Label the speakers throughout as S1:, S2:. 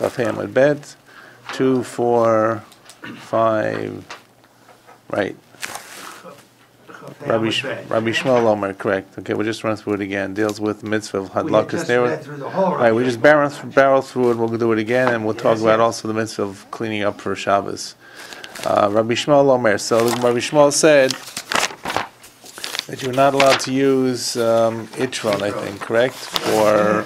S1: Chaf Hamad Bet, 2, 4, 5, right. Rabbi Shmuel Omer, correct. Okay, we'll just run through it again. Deals with the mitzvah of hadlakas. Right, we just barrel through it. We'll do it again, and we'll talk about also the mitzvah of cleaning up for Shabbos. Rabbi Shmuel Omer. So Rabbi Shmuel said that you're not allowed to use itron, I think, correct? Or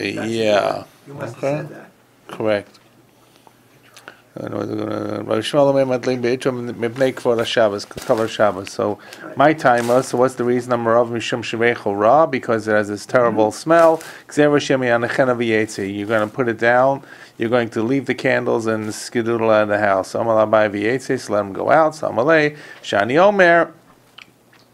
S1: yeah.
S2: You must have said that.
S1: Correct. Rabbi Shmuel Omer matling beitron mipnei kvod Shabbos, cover Shabbos. So my timer. So what's the reason? Amarav mishum shevecho ra, because it has this terrible smell. You're going to put it down. You're going to leave the candles and skedoodle out of the house. So Amalai v'yetzei, so let them go out. So Amalei shani omer.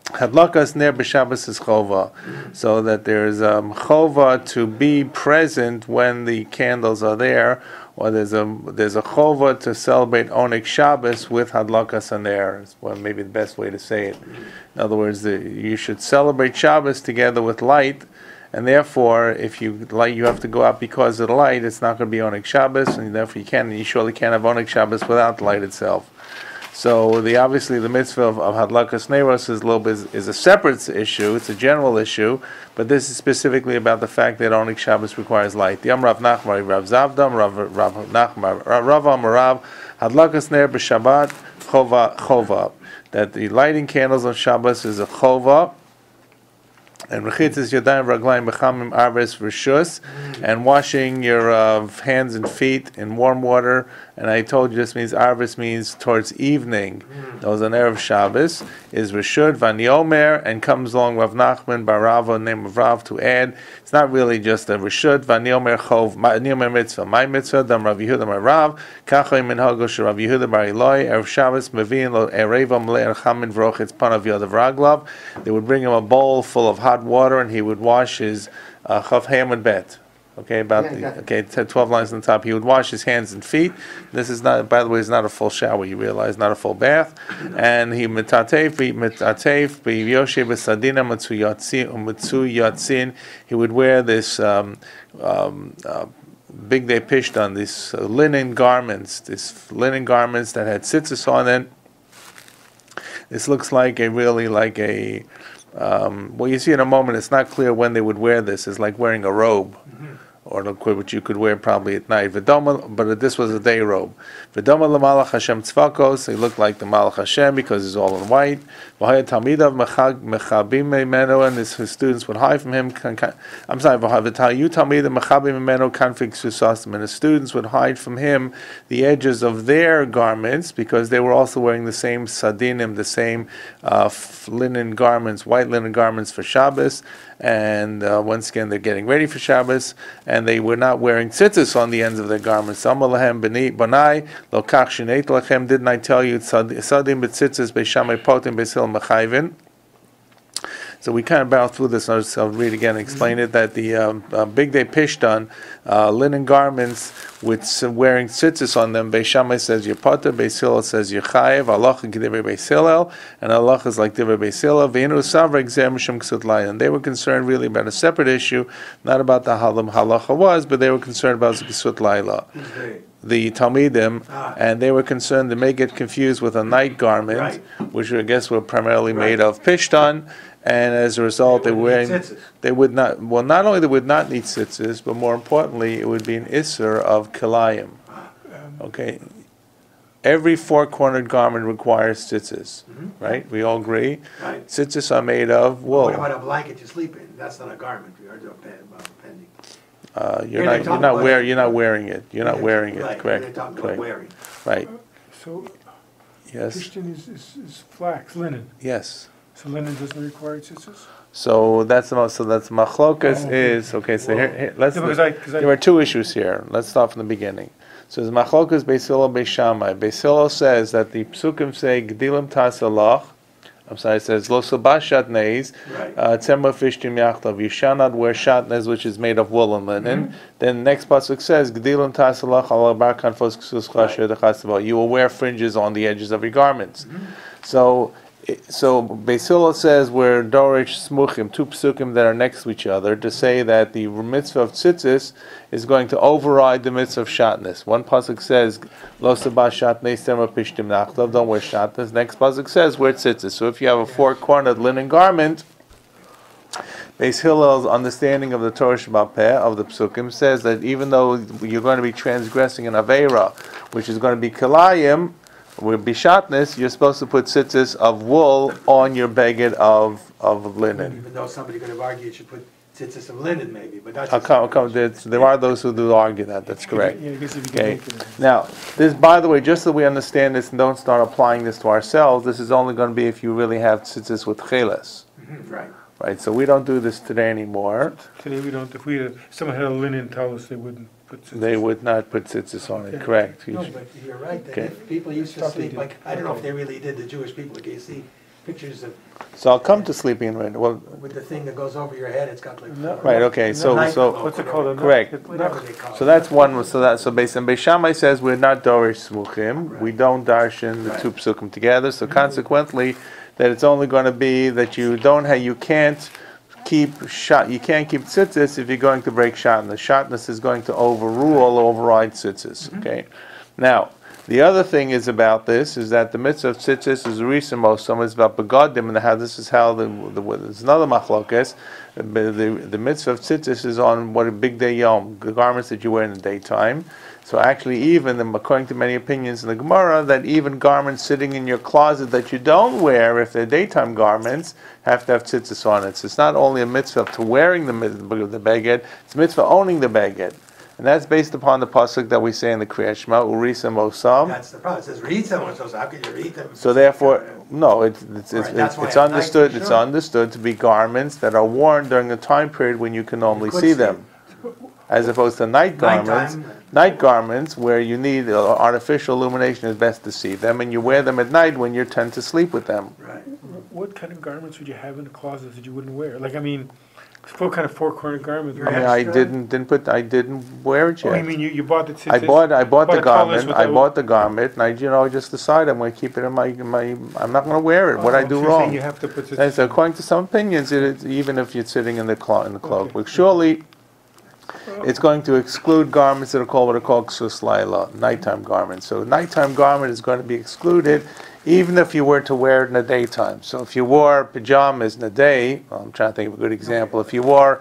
S1: Hadlakas ner b'Shabbos is chova, so that there's chova to be present when the candles are there, or there's a chova to celebrate Oneg Shabbos with hadlakas ner. Is maybe the best way to say it. In other words, you should celebrate Shabbos together with light, and therefore, if you light, you have to go out because of the light. It's not going to be Oneg Shabbos, and therefore you surely can't have Oneg Shabbos without the light itself. So obviously the mitzvah of hadlakas neiros is a separate issue. It's a general issue, but this is specifically about the fact that Oneg Shabbos requires light. The Rav Nachman, Rav Zavdam, Rav Nachman, Rav Amarav, hadlakas ner b'Shabbat chova. That the lighting candles on Shabbos is a chova. And rechitzas yadayim raglayim b'chamim arves rishus, and washing your hands and feet in warm water. And I told you this means arves means towards evening. That was an erev Shabbos. Is rishud vaniomer, and comes along Rav Nachman Barava, name of Rav, to add. It's not really just a rishud vaniomer chov vaniomer mitzvah. My mitzvah dam Rav Yehuda my Rav kachay min hagosh Rav Yehuda bar Eloi erev Shabbos mevin lo erevam le erchamin vrochitz panav yodav raglav. They would bring him a bowl full of hot water, and he would wash his chaf hamad bet. Okay, 12 lines on the top. He would wash his hands and feet. This is not, by the way, is not a full shower. You realize, not a full bath. And he mitatef b'yoshe b'sadina matzu yatzin. He would wear this big day pishtan, these linen garments that had tzitzis on it. This looks like well, you see in a moment, it's not clear when they would wear this. It's like wearing a robe, or which you could wear probably at night. But this was a day robe. V'doma l'malach Hashem tzvakos. He looked like the Malach Hashem because he's all in white. V'haya talmidav mechabim memeno, and his students would hide from him. I'm sorry, v'hayu talmidav mechabim memeno kanfig susastim, and his students would hide from him the edges of their garments because they were also wearing the same sadinim, the same linen garments, white linen garments for Shabbos. And once again, they're getting ready for Shabbos, and they were not wearing tzitzis on the ends of their garments. Amalahem banai lo kach sheneit lachem. Didn't I tell you sadim b'tzitzis beishamei potim beisil mechayvin? So we kind of bounced through this. I'll read again and explain it. That the big day pishtan, linen garments with wearing tzitzis on them. Beis Shammai says you're potter, Beis Hillel says you're chayev. Halacha k'divrei Beis Hillel, and halacha is like divrei Beis Hillel. Ve'inu savra gzer mishum ksut layan. They were concerned really about a separate issue, not about the halacha was, but they were concerned about ksut layla. The Talmidim, and they were concerned they may get confused with a night garment, which I guess were primarily made of pishtan. And as a result, they would not. Well, not only they would not need tzitzis, but more importantly, it would be an isser of kilayim. Okay, every four-cornered garment requires tzitzis, right? We all agree.
S2: Right.
S1: Tzitzis are made of wool.
S2: What about a blanket you sleep in? That's not a garment. We are pending.
S1: You're not wearing it. You're not wearing it.
S2: Right.
S1: Correct.
S2: They're talking about wearing.
S1: Right.
S3: So,
S1: yes.
S3: Christian is flax, linen.
S1: Yes.
S3: So linen doesn't require tzitzis?
S1: So that's machlokas is okay. So here let's. There are two issues here. Let's start from the beginning. So the machlokas Beis Hillel Beis Shammai. Beis Hillel says that the psukim say gdilim tasalach. I'm sorry, it says lo sabashat neis tzemah fishtim yachtav. You shall not wear shatnez, which is made of wool and linen. Then the next pasuk says gdilim tasalach ala bar kanfos ksus chasher dechasavah. You will wear fringes on the edges of your garments. So So Beis Hillel says we're dorish smuchim, two psukim that are next to each other, to say that the mitzvah of tzitzis is going to override the mitzvah of shatnez. One pasuk says lo sabah shatnez tema pishtim nachtav, don't wear shatnez. Next pasuk says wear tzitzis. So if you have a four-cornered linen garment, Beis Hillel's understanding of the Torah SHABBAT of the psukim says that even though you're going to be transgressing an aveira, which is going to be kilayim, with bishatness, you're supposed to put tzitzis of wool on your beged of linen.
S2: Even though somebody could have argued you should put tzitzis of linen maybe, but that's
S1: There are those who do argue that. That's correct.
S3: Yeah, I guess if you
S1: Okay.
S3: can make it.
S1: Now, this, by the way, just so we understand this and don't start applying this to ourselves, this is only going to be if you really have tzitzis with cheles.
S2: right.
S1: Right? So we don't do this today anymore.
S3: Today we don't, if someone had a linen towels, they wouldn't put tzitzis.
S1: They would not put tzitzis on it. Correct.
S2: No, but you're right, that
S1: Okay.
S2: if people used to
S3: Stuff they
S2: sleep,
S3: did.
S2: like, I don't know if they really did, the Jewish people, like you see pictures of,
S1: So I'll come to sleeping in rain. Well,
S2: with the thing that goes over your head, it's got like.
S3: No.
S1: right. Okay. So
S3: What's it called?
S1: Correct.
S2: Whatever they call it.
S1: So that's one. So based on Beis Shammai says we're not dorish smuchim. We don't darshan the
S2: Right.
S1: two psukim together. So consequently, that it's only going to be that you can't keep tzitzis if you're going to break shatnez. Shatnez is going to override tzitzis. Okay. Now the other thing is about this is that the mitzvah of tzitzis is risimo. Some is about begadim, and how this is how there's another machlokes. The mitzvah of tzitzis is on what a big day yom, the garments that you wear in the daytime. So actually, even according to many opinions in the Gemara, that even garments sitting in your closet that you don't wear, if they're daytime garments, have to have tzitzis on it. So it's not only a mitzvah to wearing the beged, it's a mitzvah owning the beged. And that's based upon the pasuk that we say in the Kriyat Shema, Urisa Mosam.
S2: That's the problem, it says read someone, so how could you read them?
S1: So therefore, no, it's
S2: Right, that's why
S1: it's
S2: at night
S1: understood.
S2: you
S1: It's
S2: should.
S1: understood to be garments that are worn during the time period when you can normally
S2: could
S1: see
S2: see
S1: them, as opposed to night garments.
S2: Nighttime.
S1: Night garments where you need artificial illumination is best to see them, and you wear them at night when you tend to sleep with them.
S2: Right.
S3: What kind of garments would you have in the closet that you wouldn't wear? Like, I mean, what kind of four-cornered garment?
S2: Your
S1: I mean, I
S2: extra-
S1: didn't wear it
S3: Oh,
S1: yet.
S3: you mean you bought the
S1: I
S3: tzitzis?
S1: bought
S3: Bought
S1: the
S3: a toweless
S1: garment.
S3: with
S1: I
S3: the-
S1: bought the garment, and I just decided I'm going to keep it in my. I'm not going to wear it. What I
S3: Oh,
S1: do
S3: so you're
S1: wrong?
S3: saying you have to put
S1: And
S3: tzitzis.
S1: so according to some opinions, even if you're sitting in the cloak,
S3: Okay.
S1: but surely it's going to exclude garments that are called what are called ksus-laila, nighttime garments. So nighttime garment is going to be excluded, even if you were to wear it in the daytime. So if you wore pajamas in the day, I'm trying to think of a good example. If you wore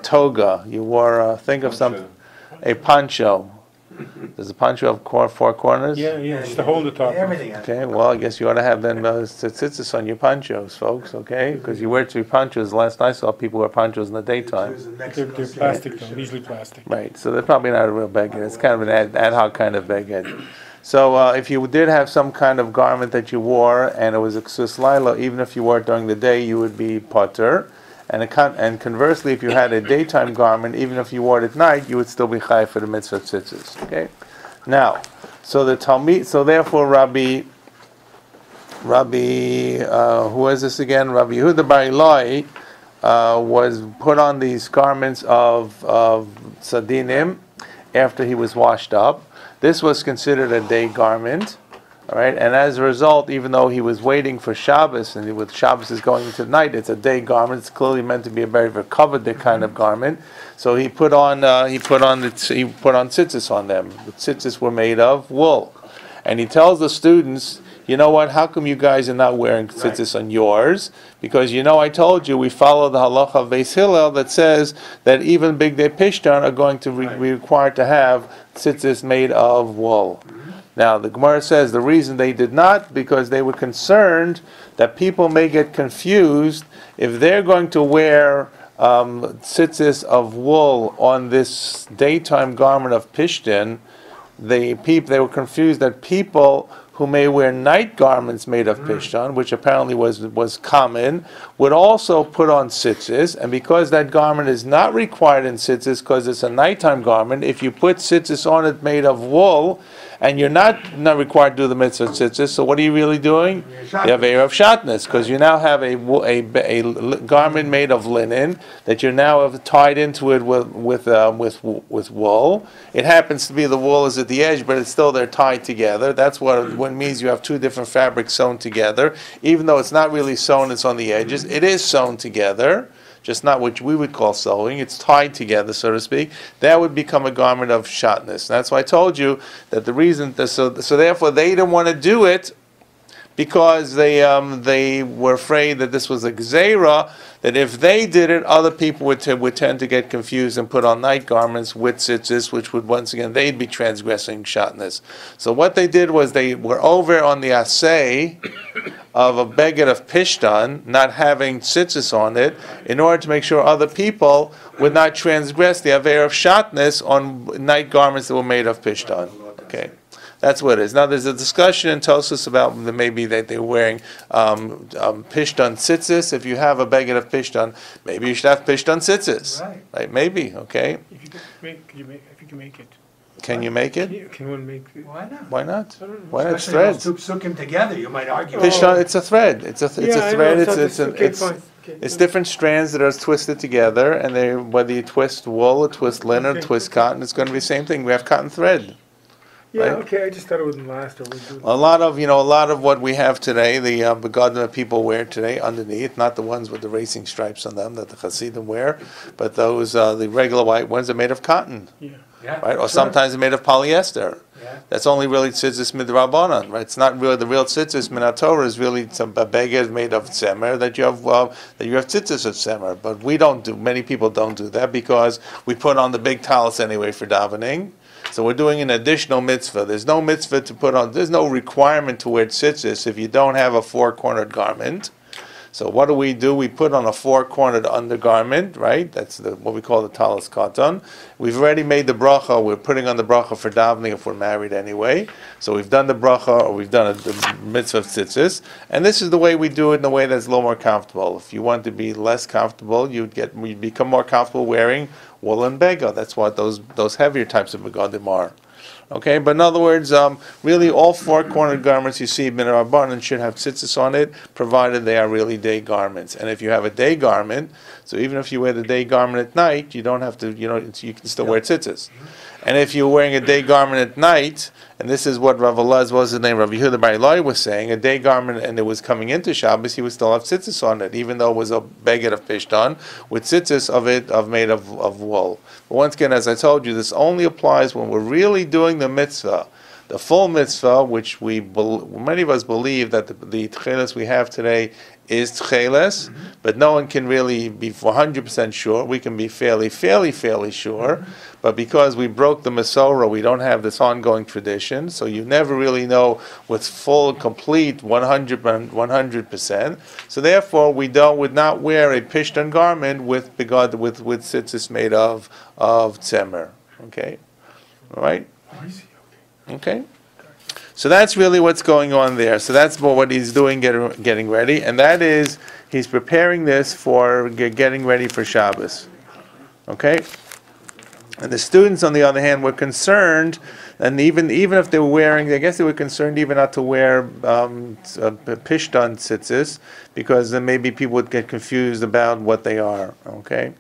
S1: toga, you wore a poncho. Does a poncho have four corners?
S3: Yeah, it's the hole in the top.
S2: Everything.
S1: Okay, well, I guess you ought to have then tzitzis on your ponchos, folks, okay? Because you wear two ponchos. Last night I saw people wear ponchos in the daytime.
S3: They're plastic though, usually plastic.
S1: Right, so they're probably not a real beged. It's kind of an ad hoc kind of beged. So if you did have some kind of garment that you wore and it was a ksus laila, even if you wore it during the day, you would be potter. And conversely, if you had a daytime garment, even if you wore it at night, you would still be chai for the mitzvah of tzitzis. Okay. Now, so the Talmud, so therefore, Rabbi, who is this again? Rabbi Yehuda Bar Ilai was put on these garments of sadinim after he was washed up. This was considered a day garment. All right, and as a result, even though he was waiting for Shabbos, and with Shabbos is going into night, it's a day garment. It's clearly meant to be a very covered kind of garment. So he put on tzitzis on them. The tzitzis were made of wool, and he tells the students, you know what? How come you guys are not wearing tzitzis on yours? Because I told you we follow the halacha of Beis Hillel that says that even big day pishtan are going to be required to have tzitzis made of wool. Now, the Gemara says the reason they did not, because they were concerned that people may get confused if they're going to wear tzitzis of wool on this daytime garment of pishtin. They were confused that people who may wear night garments made of pishtan, which apparently was common, would also put on tzitzis, and because that garment is not required in tzitzis because it's a nighttime garment, if you put tzitzis on it made of wool, and you're not required to do the mitzvah of tzitzis. So what are you really doing? You have a of shatnez, because you now have a garment made of linen that you're now tied into it with wool. It happens to be the wool is at the edge, but it's still they're tied together. That's what it means. You have two different fabrics sewn together, even though it's not really sewn; it's on the edges. It is sewn together. Just not what we would call sewing. It's tied together, so to speak. That would become a garment of shatnez. That's why I told you that the reason, so therefore they didn't want to do it because they were afraid that this was a gzeira, that if they did it, other people would tend to get confused and put on night garments with tzitzis, which would once again, they'd be transgressing shatnez. So what they did was they were over on the asay of a beged of pishtan, not having tzitzis on it, in order to make sure other people would not transgress the aver of shatnez on night garments that were made of pishtan. Okay. That's what it is. Now, there's a discussion in Tosus about maybe that they're wearing pishtan tzitzis. If you have a beged of pishtan, maybe you should have pishtan tzitzis. Right? Maybe, okay?
S3: If you can make it.
S1: Can you make it?
S3: Can one make it?
S2: Why not?
S1: Why not? Why not? It's
S2: Especially
S1: threads.
S2: Soak them together, you might argue.
S1: Pishtan, it's a thread. It's a thread.
S3: Fine.
S1: It's different strands that are twisted together, and whether you twist wool or twist linen or twist cotton, it's going to be the same thing. We have cotton thread.
S3: Yeah,
S1: Right?
S3: okay. I just thought it wouldn't last or would do.
S1: A lot of what we have today, the begadim that people wear today underneath, not the ones with the racing stripes on them that the Hasidim wear, but those the regular white ones are made of cotton,
S2: Yeah,
S1: right? Or
S2: sure.
S1: sometimes they're made of polyester.
S2: Yeah.
S1: That's only really tzitzis midrabanan, right? It's not really the real tzitzis min Torah is really some beged made of tzemer that you have tzitzis of tzemer, but we don't do. Many people don't do that because we put on the big talis anyway for davening. So we're doing an additional mitzvah. There's no mitzvah to put on. There's no requirement to wear tzitzis if you don't have a four-cornered garment. So what do? We put on a four-cornered undergarment, right? That's what we call the talis katan. We've already made the bracha. We're putting on the bracha for davening if we're married anyway. So we've done the bracha, or we've done the mitzvah of tzitzis. And this is the way we do it in a way that's a little more comfortable. If you want to be less comfortable, you'd become more comfortable wearing woolen bega. That's what those heavier types of begadim are. Okay, but in other words, really all four-cornered garments you see min rabbanan should have tzitzis on it, provided they are really day garments. And if you have a day garment, so even if you wear the day garment at night, you don't have to, you can still wear tzitzis. And if you're wearing a day garment at night, and this is what Rav Elaz, was his name, Rabbi Yehuda Bar Eloi was saying, a day garment, and it was coming into Shabbos, he would still have tzitzis on it, even though it was a beged of pishtan, with tzitzis made of wool. But once again, as I told you, this only applies when we're really doing the mitzvah. The full mitzvah, which many of us believe that the tcheles we have today is tcheles, but no one can really be 100% sure. We can be fairly sure, but because we broke the Masorah, we don't have this ongoing tradition, so you never really know what's full, complete, 100%. So therefore, we would not wear a pishtan garment with tzitzis made of tzemer. Okay, all right. Okay, so that's really what's going on there. So that's what he's doing, getting ready, and that is he's preparing this for getting ready for Shabbos. Okay, and the students, on the other hand, were concerned, and even if they were wearing, I guess they were concerned even not to wear pishtan tzitzis, because then maybe people would get confused about what they are. Okay.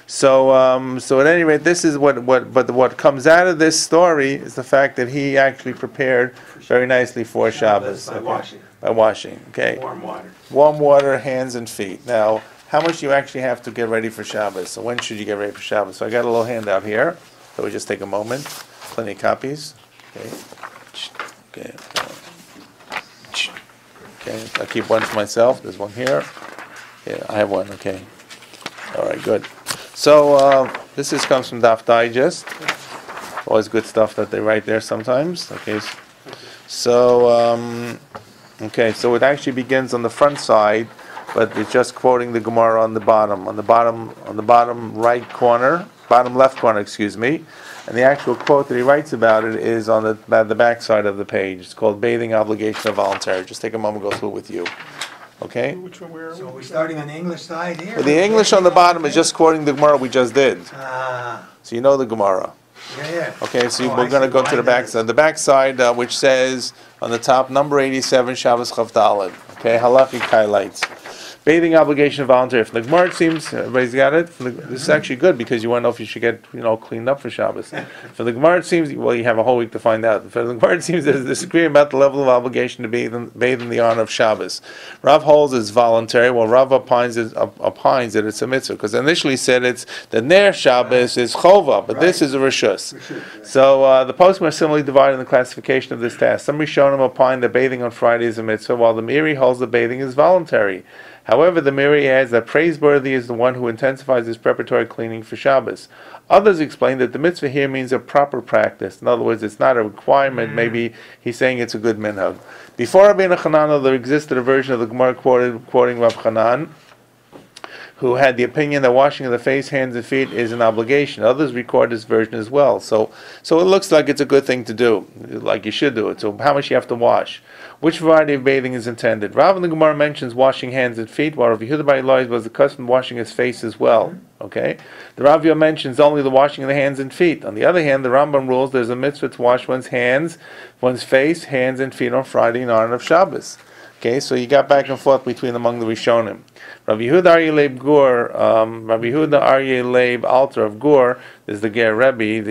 S1: So at any rate, this is what comes out of this story is the fact that he actually prepared very nicely for Shabbos. By washing. Okay. Warm water, hands and feet. Now, how much do you actually have to get ready for Shabbos? So when should you get ready for Shabbos? So I got a little handout here. So we just take a moment. Plenty of copies. Okay. I'll keep one for myself. There's one here. Yeah, I have one. Okay. All right. Good. So this comes from Daf Digest. Always good stuff that they write there sometimes. Okay, so so it actually begins on the front side, but it's just quoting the Gemara on the bottom right corner, bottom left corner, excuse me. And the actual quote that he writes about it is on the back side of the page. It's called "Bathing Obligation of Voluntary." Just take a moment, go through it with you. Okay.
S3: Which one, where?
S2: So we're starting on the English side here.
S1: Well, the English on the bottom is just quoting the Gemara we just did.
S2: Ah.
S1: So you know the Gemara.
S2: Yeah.
S1: Okay, so
S2: Oh,
S1: we're
S2: I
S1: going to
S2: see.
S1: go to the
S2: Mine
S1: back
S2: is-
S1: side. The back side, which says on the top, number 87, Shabbos Chav Daled. Okay, halachic highlights. Bathing obligation voluntary. From the Gemara, it seems everybody's got it. This is actually good because you want to know if you should get cleaned up for Shabbos. For the Gemara, it seems you have a whole week to find out. For the Gemara, it seems there's a disagreement about the level of obligation to bathe in the honor of Shabbos. Rav holds it's voluntary, while Rav opines that it's a mitzvah, because initially said it's the Ner Shabbos is chova, but this is a rishus. So the poskim are similarly divided in the classification of this task. Some Rishonim opine that bathing on Friday is a mitzvah, while the Meiri holds that bathing is voluntary. However, the Meiri adds that praiseworthy is the one who intensifies his preparatory cleaning for Shabbos. Others explain that the mitzvah here means a proper practice. In other words, it's not a requirement. Maybe he's saying it's a good minhag. Before Rabbi Hanan, there existed a version of the Gemara quoting Rav Hanan, who had the opinion that washing of the face, hands, and feet is an obligation. Others record this version as well. So it looks like it's a good thing to do, like you should do it. So how much you have to wash? Which variety of bathing is intended? Rav in the Gemara mentions washing hands and feet, while Rav Yehuda bar Eloi was the custom of washing his face as well. Okay, the Rav Yah mentions only the washing of the hands and feet. On the other hand, the Rambam rules there's a mitzvah to wash one's hands, one's face, hands, and feet on Friday in honor of Shabbos. Okay, so you got back and forth between among the Rishonim. Rabbi Yehuda Aryeh Leib Gur, Rabbi Yehuda Aryeh Leib Alter of Gur, is the Ger Rebbe,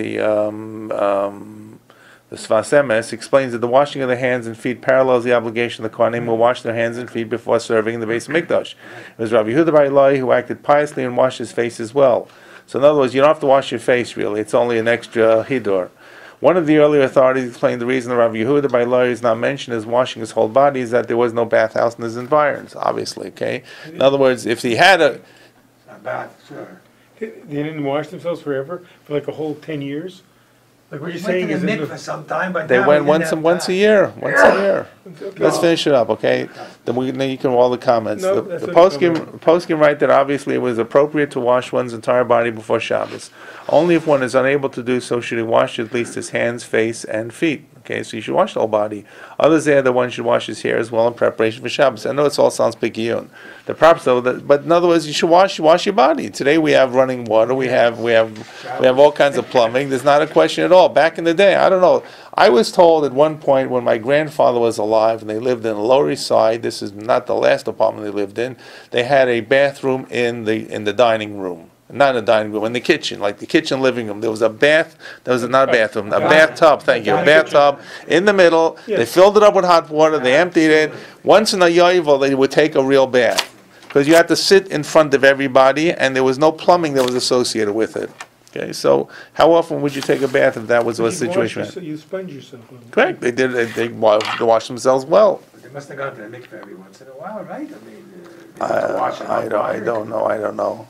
S1: the Sfas Emes, explains that the washing of the hands and feet parallels the obligation the Kohanim will wash their hands and feet before serving in the Beis Mikdash. It was Rabbi Yehuda bar Eloi who acted piously and washed his face as well. So in other words, you don't have to wash your face really, it's only an extra hidur. One of the earlier authorities explained the reason that Rabbi Yehuda bar Eloi is not mentioned as washing his whole body is that there was no bathhouse in his environs, obviously, okay? In other words, if he had a...
S2: Not bad, sure.
S3: They didn't wash themselves forever for like a whole 10 years. Like what
S2: We
S3: you're
S2: went
S3: saying
S2: to
S3: is
S2: the
S3: in
S2: mikveh sometime, but
S1: They
S2: now
S1: went
S2: we didn't have
S1: once a
S2: time.
S1: year.
S3: Okay.
S1: Let's finish it up, okay? Then you can all the comments.
S3: No,
S1: the
S3: that's
S1: the
S3: what
S1: poskim write that obviously it was appropriate to wash one's entire body before Shabbos. Only if one is unable to do so should he wash at least his hands, face, and feet. Okay, so you should wash the whole body. Others say that one should wash his hair as well in preparation for Shabbos. I know it all sounds pikiyun. The props though, but in other words, you should wash your body. Today we have running water. We have all kinds of plumbing. There's not a question at all. Back in the day, I don't know. I was told at one point when my grandfather was alive and they lived in the Lower East Side. This is not the last apartment they lived in. They had a bathroom in the dining room. Not in the dining room, in the kitchen, like the kitchen living room. There was a bath, not a bathroom, a bathtub, thank you, a bathtub in the middle.
S3: Yes.
S1: They filled it up with hot water, they emptied it. Once in a yovel, they would take a real bath. Because you had to sit in front of everybody, and there was no plumbing that was associated with it. Okay, so how often would you take a bath if that was what the situation was?
S3: You sponge yourself.
S1: Correct, they did. They washed themselves well.
S2: They must have gone to the mikveh every once in a while, right? I mean, they have to wash it
S1: I
S2: with
S1: don't
S2: water.
S1: know.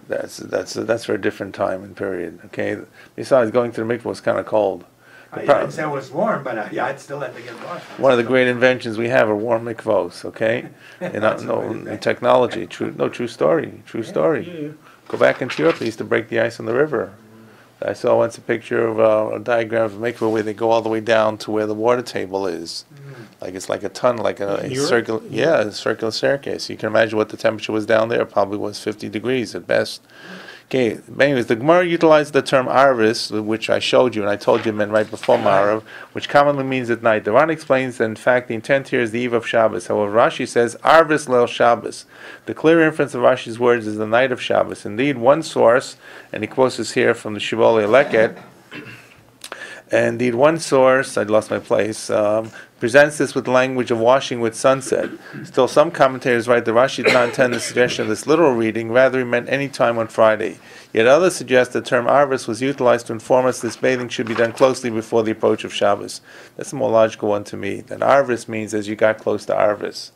S1: That's for a different time and period. Okay. Besides, going to the mikveh was kind of cold.
S2: I'd say it was warm, but I'd still have to get washed.
S1: One of the great inventions we have are warm mikvahs. Okay, in technology. True story.
S3: Yeah.
S1: Go back in Europe. They used to break the ice on the river. I saw once a picture of a diagram of a mikvah where they go all the way down to where the water table is. Like it's like a tunnel, like a circular, a circular staircase. You can imagine what the temperature was down there. It probably was 50 degrees at best. Okay, but anyways, the Gemara utilized the term arvis, which I showed you, and I told you meant right before Marav, which commonly means at night. The Ran explains that in fact the intent here is the eve of Shabbos. However, Rashi says arvis leil Shabbos. The clear inference of Rashi's words is the night of Shabbos. Indeed, one source, and he quotes this here from the Shibbolei Leket. Indeed, one source, I lost my place, presents this with the language of washing with sunset. Still, some commentators write that Rashi did not intend the suggestion of this literal reading, rather he meant any time on Friday. Yet others suggest the term arvis was utilized to inform us this bathing should be done closely before the approach of Shabbos. That's a more logical one to me. That arvis means as you got close to arvis.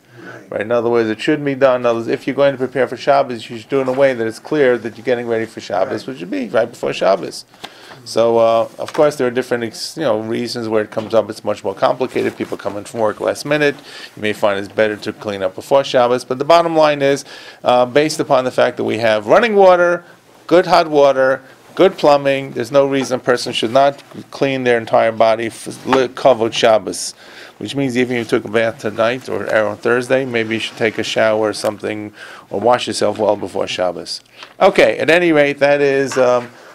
S1: Right? In other words, it should be done. In other words, if you're going to prepare for Shabbos, you should do it in a way that it's clear that you're getting ready for Shabbos, which would be right before Shabbos. So, of course, there are different, reasons where it comes up. It's much more complicated. People come in from work last minute. You may find it's better to clean up before Shabbos. But the bottom line is, based upon the fact that we have running water, good hot water, good plumbing, there's no reason a person should not clean their entire body for kavod Shabbos. Which means even if you took a bath tonight or on Thursday, maybe you should take a shower or something, or wash yourself well before Shabbos. Okay, at any rate, that is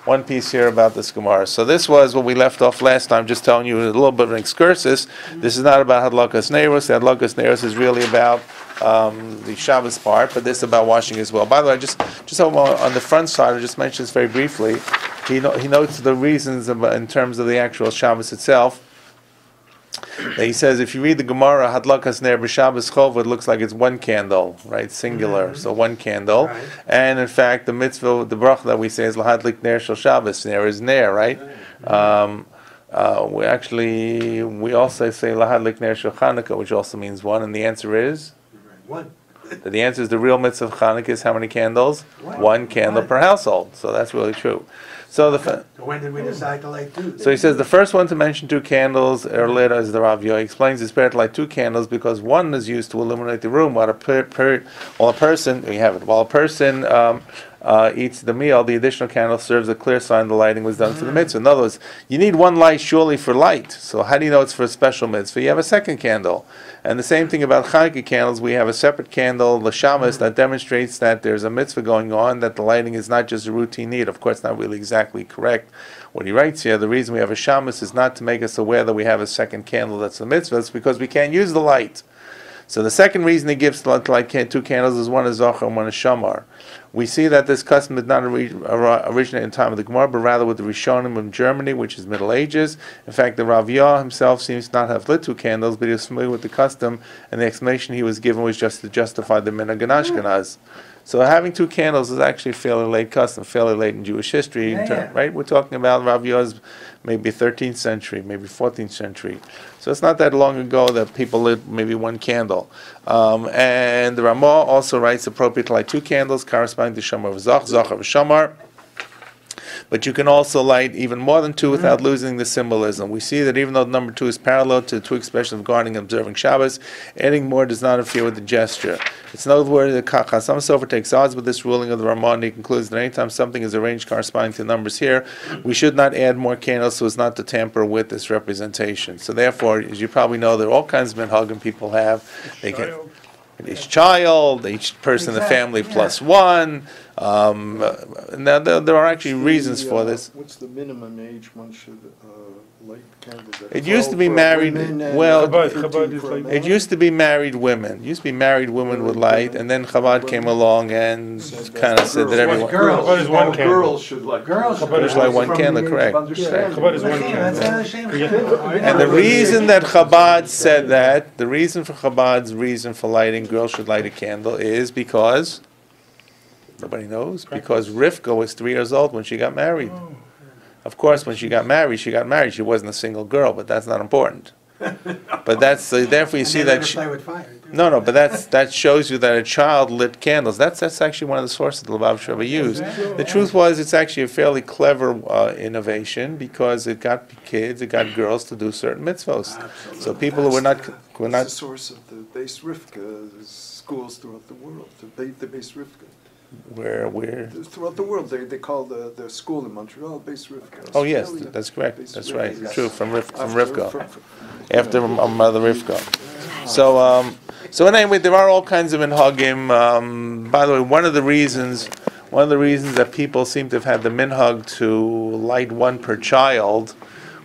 S1: one piece here about this Gemara. So this was what we left off last time, just telling you a little bit of an excursus. This is not about halacha-theory. The halacha-theory is really about the Shabbos part, but this is about washing as well. By the way, just on the front side, I just mentioned this very briefly. He notes the reasons in terms of the actual Shabbos itself. He says if you read the Gemara, Hadlakas Ner b'Shabbos Chov, it looks like it's one candle, right? Singular, so one candle.
S2: Right.
S1: And in fact, the mitzvah, the bracha that we say is Lahadlik Ner Shel Shabbos. Ner is Ner, right? We also say Lahadlik Ner Shel Chanukah, which also means one. And the answer is
S2: One.
S1: the answer is the real mitzvah of Chanukah is how many candles? One candle per household. So that's really true. So
S2: So when did we decide to light two?
S1: So he says the first one to mention two candles earlier is the Rav Yoy. He explains it's better to light two candles because one is used to illuminate the room while a person eats the meal. The additional candle serves a clear sign the lighting was done for the mitzvah. In other words, you need one light surely for light. So how do you know it's for a special mitzvah? You have a second candle. And the same thing about Chanukah candles. We have a separate candle, the Shabbos, that demonstrates that there's a mitzvah going on, that the lighting is not just a routine need. Of course, not really exactly correct what he writes here. The reason we have a Shabbos is not to make us aware that we have a second candle that's a mitzvah. It's because we can't use the light. So the second reason he gives to light two candles is one is Zohar and one is Shamar. We see that this custom did not originate in the time of the Gemara, but rather with the Rishonim of Germany, which is Middle Ages. In fact, the Rav Yah himself seems to not have lit two candles, but he was familiar with the custom, and the explanation he was given was just to justify the minhag in Ashkenaz. So having two candles is actually a fairly late custom, fairly late in Jewish history, right? We're talking about Rav Yah's maybe 13th century, maybe 14th century. So it's not that long ago that people lit maybe one candle. And the Ramah also writes appropriate to light two candles corresponding to Shamar v'Zach, Zachar v'Shamar. But you can also light even more than two without losing the symbolism. We see that even though number two is parallel to the two expressions of guarding and observing Shabbos, adding more does not interfere with the gesture. It's noteworthy that Chasam Sofer takes odds with this ruling of the Ramah, and he concludes that anytime something is arranged corresponding to numbers here, we should not add more candles so as not to tamper with this representation. So therefore, as you probably know, there are all kinds of minhagim people have. They can each child, each person in the family plus one. Now there are actually reasons for this.
S4: What's the minimum age one should light candles?
S1: It used to be married. It used to be married women. It used to be married women would light, and then Chabad came along and kind of said that everyone.
S4: Girls should light.
S2: Girls
S1: should light one candle, correct?
S3: Chabad is one candle.
S1: And the reason that Chabad said that, the reason for Chabad's reason for lighting girls should light a candle is because nobody knows. Because Rivka was 3 years old when she got married. Of course, when she got married. She wasn't a single girl, but that's not important. But that's therefore you see that. But that shows you that a child lit candles. That's actually one of the sources the Lubavitch Rebbe used. The truth was, it's actually a fairly clever innovation because it got kids, it got girls to do certain mitzvos. So people who were not
S4: the source of the Beis Rivka schools throughout the world. The Beis Rivka.
S1: Where?
S4: Throughout the world, they call the school in Montreal Beis Rivka.
S1: Oh yes, that's correct. That's right. True, from Rivka. After Mother Rivka. So anyway, there are all kinds of minhagim. By the way, one of the reasons that people seem to have had the minhag to light one per child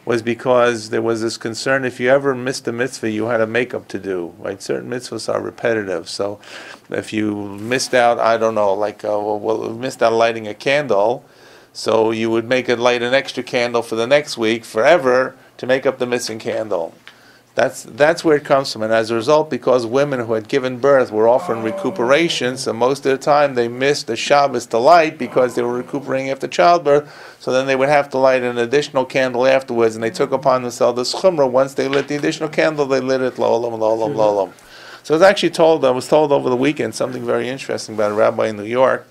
S1: was because there was this concern if you ever missed a mitzvah, you had a makeup to do, right? Certain mitzvahs are repetitive. So if you missed out, missed out lighting a candle, so you would make it light an extra candle for the next week, forever, to make up the missing candle. That's where it comes from, and as a result, because women who had given birth were often recuperation, so most of the time they missed the Shabbos to light because they were recuperating after childbirth, so then they would have to light an additional candle afterwards, and they took upon themselves the chumrah. Once they lit the additional candle, they lit it lo-olam. So I was told over the weekend something very interesting about a rabbi in New York.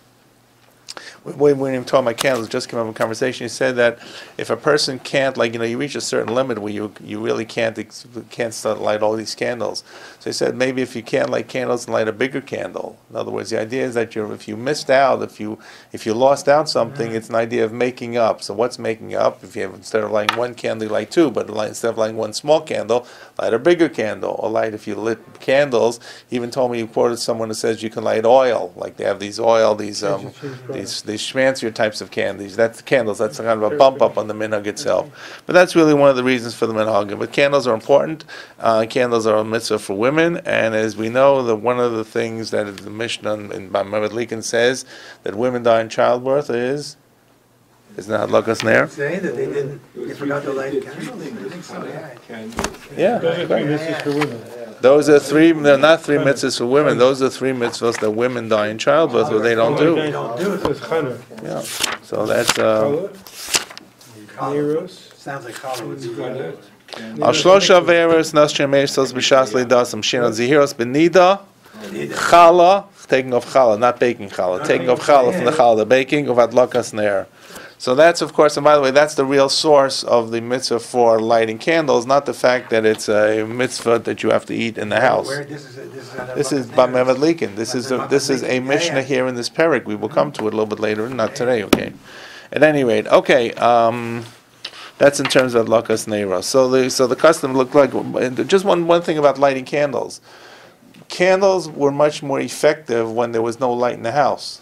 S1: We weren't even talking about candles, just came up in conversation. He said that if a person can't, you reach a certain limit where you really can't start to light all these candles. So he said maybe if you can't light candles, and light a bigger candle. In other words, the idea is that if you missed out, if you lost out something, it's an idea of making up. So what's making up? If you have, instead of lighting one candle, you light two, but instead of lighting one small candle, light a bigger candle. Or light, if you lit candles, he even told me, he quoted someone who says you can light oil, like they have these candies, schmancier types of candies. That's candles. That's kind of a bump up on the minhag itself. But that's really one of the reasons for the minhag. But candles are important. Candles are a mitzvah for women, and as we know, one of the things that the Mishnah in Bamavad Likin says that women die in childbirth is that halakas ner?
S2: Say that they forgot to light a candle.
S1: Yeah,
S3: Those are three mitzvahs for women.
S1: those are three. They're not three mitzvahs for women. Those are three mitzvahs that women die in childbirth, but they don't do.
S2: They don't do it.
S3: So it's Chana.
S1: Yeah. So that's
S3: Challah,
S2: Challah.
S3: Neros.
S2: Sounds like challah would be good.
S1: Al shlosha averos nas shemeshos b'shas leidasam shinot zihiros benida challah, taking of challah, not baking challah, taking of challah from the challah, the baking of adlakas ner. So that's, of course, and by the way, that's the real source of the mitzvah for lighting candles, not the fact that it's a mitzvah that you have to eat in the house. This is Bamavad Likin. This is a Mishnah here in this parak. We will come to it a little bit later, not today. Okay. At any rate, okay. That's in terms of lakas neira. So the custom looked like just one thing about lighting candles. Candles were much more effective when there was no light in the house.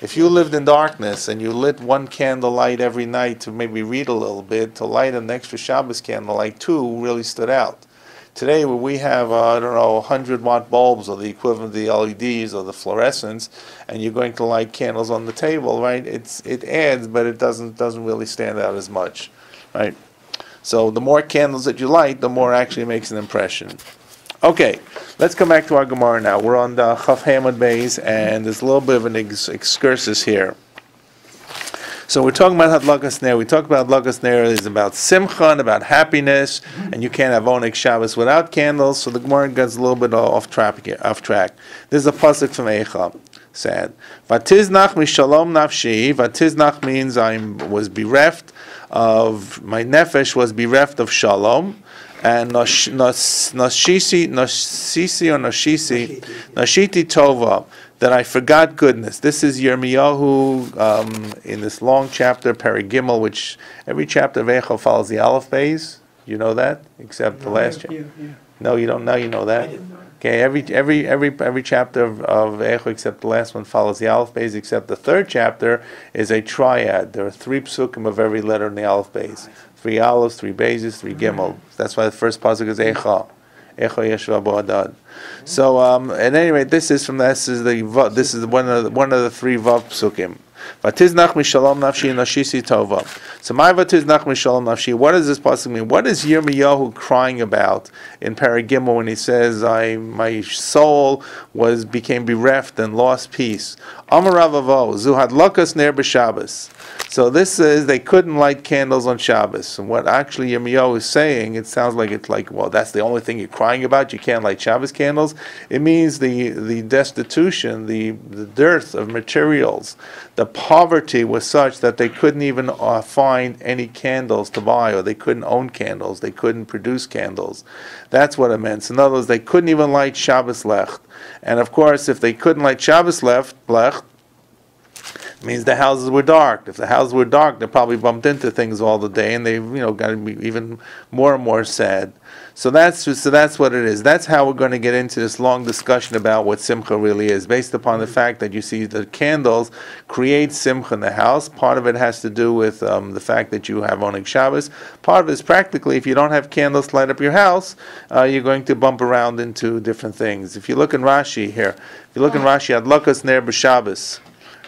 S1: If you lived in darkness and you lit one candle light every night to maybe read a little bit, to light an extra Shabbos candle, like two, really stood out. Today, where we have 100-watt bulbs or the equivalent of the LEDs or the fluorescents, and you're going to light candles on the table, right? It adds, but it doesn't really stand out as much, right? So the more candles that you light, the more actually it makes an impression. Okay, let's come back to our Gemara now. We're on the Chaf Hamad Beis, and there's a little bit of an excursus here. So we're talking about Hadlakas Ner. We talked about Hadlakas Ner is about simcha and about happiness, and you can't have Oneg Shabbos without candles. So the Gemara gets a little bit off track. This is a pasuk from Eicha. Sad. Vatiznach mishalom nafshi. Vatiznach means I was bereft of, my nefesh was bereft of shalom. And nashiti tova, that I forgot goodness. This is Yirmiyahu in this long chapter, Perek Gimel, which every chapter of Eicha follows the Aleph Beis. You know that, except the last chapter.
S3: Yeah.
S1: No, you don't know. You know that. Okay, every chapter of Eicha except the last one follows the Aleph Beis, except the third chapter is a triad. There are 3 psukim of every letter in the Aleph Beis. 3 Aleph, 3 Bezes, 3 Gimel. That's why the first pasuk is Eicha. Eicha Yeshua Bo Adad. So, at any rate, this is one of the 3 Vav psukim. Vatiznach mishalom nafshi nashisi tova. So my vatiznach mishalom nafshi. What does this pasuk mean? What is Yirmiyahu crying about in Perek Gimel when he says, my soul became bereft and lost peace? Amar Ravavo zu hadlakas ner b'Shabbos. So this is, they couldn't light candles on Shabbos. And what actually Yirmiyahu is saying, it sounds like it's like, well, that's the only thing you're crying about, you can't light Shabbos candles. It means the destitution, the dearth of materials, the poverty was such that they couldn't even find any candles to buy, or they couldn't own candles, they couldn't produce candles. That's what it meant. So in other words, they couldn't even light Shabbos lecht. And of course, if they couldn't light Shabbos lecht, it means the houses were dark. If the houses were dark, they probably bumped into things all the day, and they, got to be even more and more sad. So that's what it is. That's how we're going to get into this long discussion about what simcha really is, based upon the fact that you see the candles create simcha in the house. Part of it has to do with the fact that you have Oneg Shabbos. Part of it is practically, if you don't have candles to light up your house, you're going to bump around into different things. If you look in Rashi here, Adlakas ner b'Shabbos.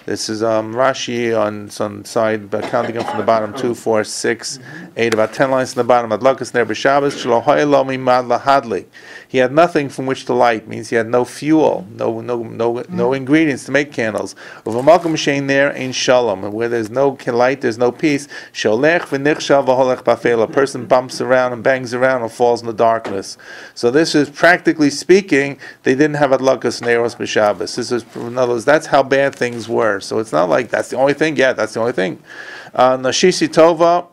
S1: This is Rashi on some side, counting them from the bottom, 2, 4, 6, 8, about 10 lines from the bottom. Adlakas ner b'Shabbos shelo ha'elo mimad lahadli. He had nothing from which to light. Means he had no fuel, no ingredients to make candles. Uvamakom shein ner ein shalom, and where there's no light, there's no peace. Sholech v'nichshav v'holech bafel. A person bumps around and bangs around and falls in the darkness. So this is, practically speaking, they didn't have adlakas neros b'Shabbos. This is, in other words, that's how bad things were. So it's not like that's the only thing. Yeah, that's the only thing. Nashisi tova,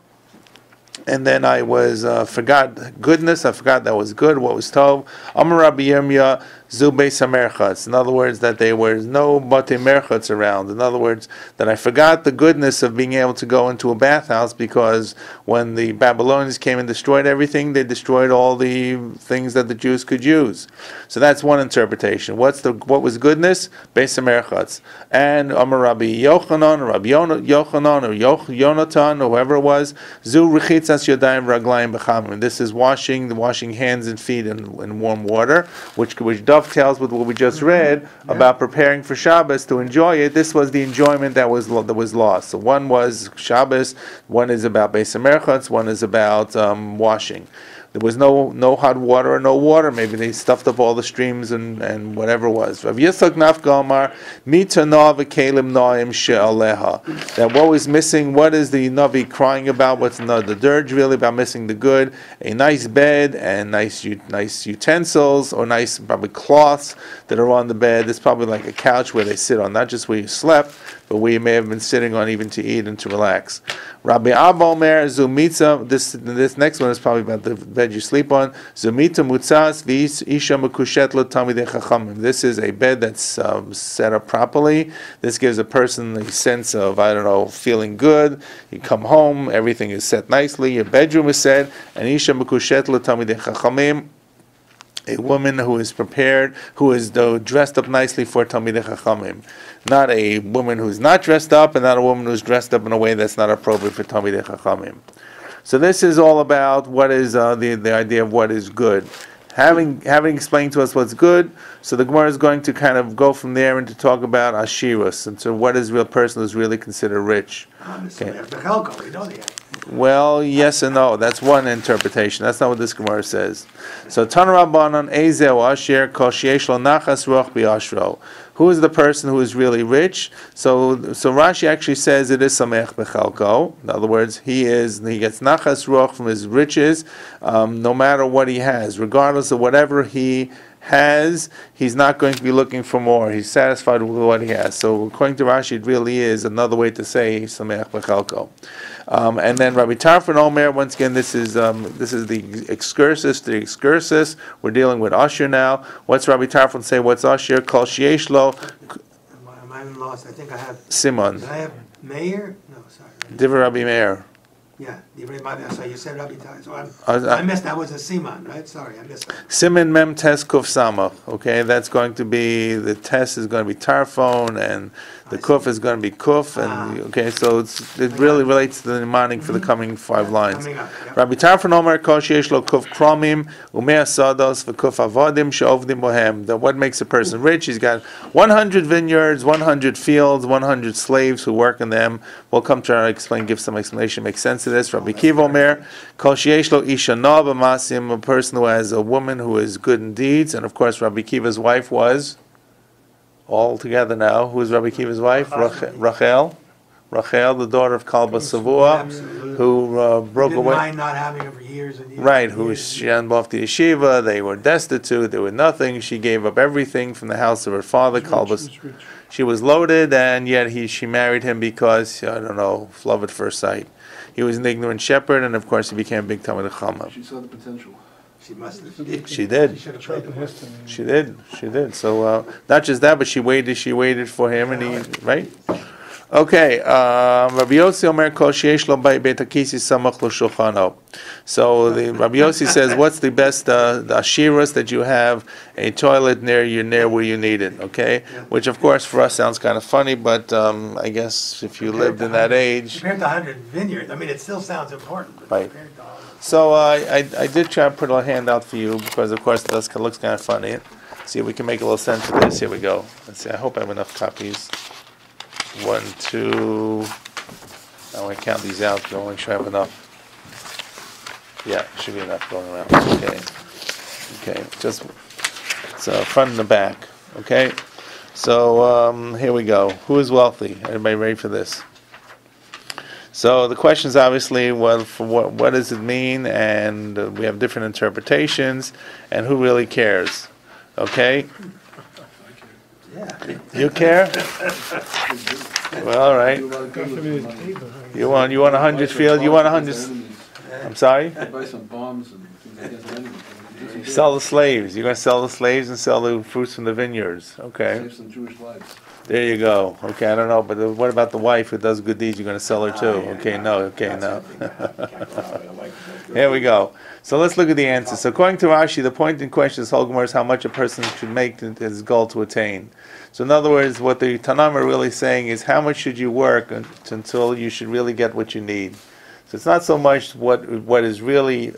S1: and then I was forgot goodness. I forgot that was good. What was tov? Amar Rabbi Yirmiyah zu beis hamerchatz. In other words, that there was no batei merchatz around. In other words, that I forgot the goodness of being able to go into a bathhouse, because when the Babylonians came and destroyed everything, they destroyed all the things that the Jews could use. So that's one interpretation. What was goodness? Beis hamerchatz. And Amar Rabbi Yochanan, or Rabbi Yochanan, or Yonatan, or whoever it was, zu rechitzas yadayim raglayim b'chamim. This is washing hands and feet in warm water, which dovetails with what we just read about preparing for Shabbos to enjoy it. This was the enjoyment that was lost. So one was Shabbos, one is about Beis HaMerchatz, one is about washing. There was no hot water or no water. Maybe they stuffed up all the streams and whatever it was. Rav Yitzchak Nafka Amar, Mitana v'kelim noim she'aleha. That what was missing, what is the Navi crying about? What's the dirge really about missing the good? A nice bed and nice utensils, or nice probably cloths that are on the bed. It's probably like a couch where they sit on, not just where you slept, but where you may have been sitting on even to eat and to relax. Rabbi Abba Omer Zumitza. This next one is probably about the bed you sleep on. Zumita mutzas v'isha mekushet lo talmidei chachamim. This is a bed that's set up properly. This gives a person a sense of, feeling good. You come home, everything is set nicely. Your bedroom is set, and isha mekushet lo talmidei chachamim. A woman who is prepared, who is dressed up nicely for Talmidei Chachamim. Not a woman who's not dressed up, and not a woman who's dressed up in a way that's not appropriate for Talmidei Chachamim. So this is all about what is the idea of what is good. Having explained to us what's good, so the Gemara is going to kind of go from there and to talk about Ashirus, and so what is a real person who's really considered rich. Okay. Well, yes and no. That's one interpretation. That's not what this Gemara says. So, Tan Rabbanan Ezeu Asher Kol Sheyesh Lo Nachas Ruach B'Ashro. Who is the person who is really rich? So Rashi actually says it is Samech B'Chalko. In other words, he gets Nachas Ruach from his riches, no matter what he has, regardless of whatever he has, he's not going to be looking for more. He's satisfied with what he has. So according to Rashi, it really is another way to say Samech B'Chalko. And then Rabbi Tarfon Omer, once again, this is the excursus. We're dealing with Asher now. What's Rabbi Tarfon say? What's Asher? Kol sheyesh lo.
S2: I'm lost. I think I have
S1: Simon.
S2: Did I have Meir? No, sorry.
S1: Divrei Rabbi Meir.
S2: Yeah, so you said Rabbi Tar. So I missed. That was a Simon, right? Sorry, I missed that.
S1: Simon Mem Tes Kuf Samach. Okay, that's going to be, the Tes is going to be Tarfon, and the Kuf is going to be Kuf, and okay, so it really relates to the mnemonic for the coming 5 lines. Rabbi Tarfon Omer Kol Sheyesh Lo Kuf Kromim Umei Asados v'Kuf Avodim She'ovdim Bohem. That what makes a person rich? He's got 100 vineyards, 100 fields, 100 slaves who work in them. We'll come to give some explanation, make sense of this. Rabbi Kiva Omer Kol Sheyesh Lo Isha No B'Masim, a person who has a woman who is good in deeds, and of course Rabbi Kiva's wife was all together now. Who is Rabbi Kiva's wife? Rachel, the daughter of Kalba Savua, who broke away.
S2: Didn't mind not having her for years and years.
S1: Right, she hadn't left the yeshiva. They were destitute. They were nothing. She gave up everything from the house of her father. She was loaded, and yet she married him because, love at first sight. He was an ignorant shepherd, and of course he became a big Talmid Chacham.
S4: She saw the potential.
S2: She must have.
S1: She did. She did. So not just that, but she waited for him, and he, right? Okay. Rabbi Yossi Omer Kol Sheyesh Lo Beit HaKisi Samach Lo Shulchano. So the Rabbi Yossi says, what's the best the ashiras that you have a toilet near where you need it? Okay, which of course for us sounds kind of funny, but I guess if you lived in that age,
S2: compared to 100 vineyards, I mean, it still sounds important.
S1: Right. So I did try to put a handout for you because of course it looks kind of funny. See if we can make a little sense of this. Here we go. Let's see. I hope I have enough copies. 1, 2. Now I count these out. I want to make sure I have enough. Yeah, should be enough going around. Okay. Just it's front and the back. Okay. So here we go. Who is wealthy? Everybody ready for this? So the question is obviously, what does it mean? And we have different interpretations. And who really cares? Okay.
S2: Yeah.
S1: You care? Well, all right. You want 100 field? You want 100? I'm sorry.
S4: Buy some bombs and things like that.
S1: Sell the slaves. You're going to sell the slaves and sell the fruits from the vineyards. Okay.
S4: Save some Jewish lives.
S1: There you go. Okay, I don't know, but what about the wife who does good deeds? You're going to sell her too. Okay, no. Okay, no. Here we go. So let's look at the answer. So according to Rashi, the point in question is whole Gemara is how much a person should make his goal to attain. So in other words, what the Tanam are really saying is how much should you work until you should really get what you need. So it's not so much what is really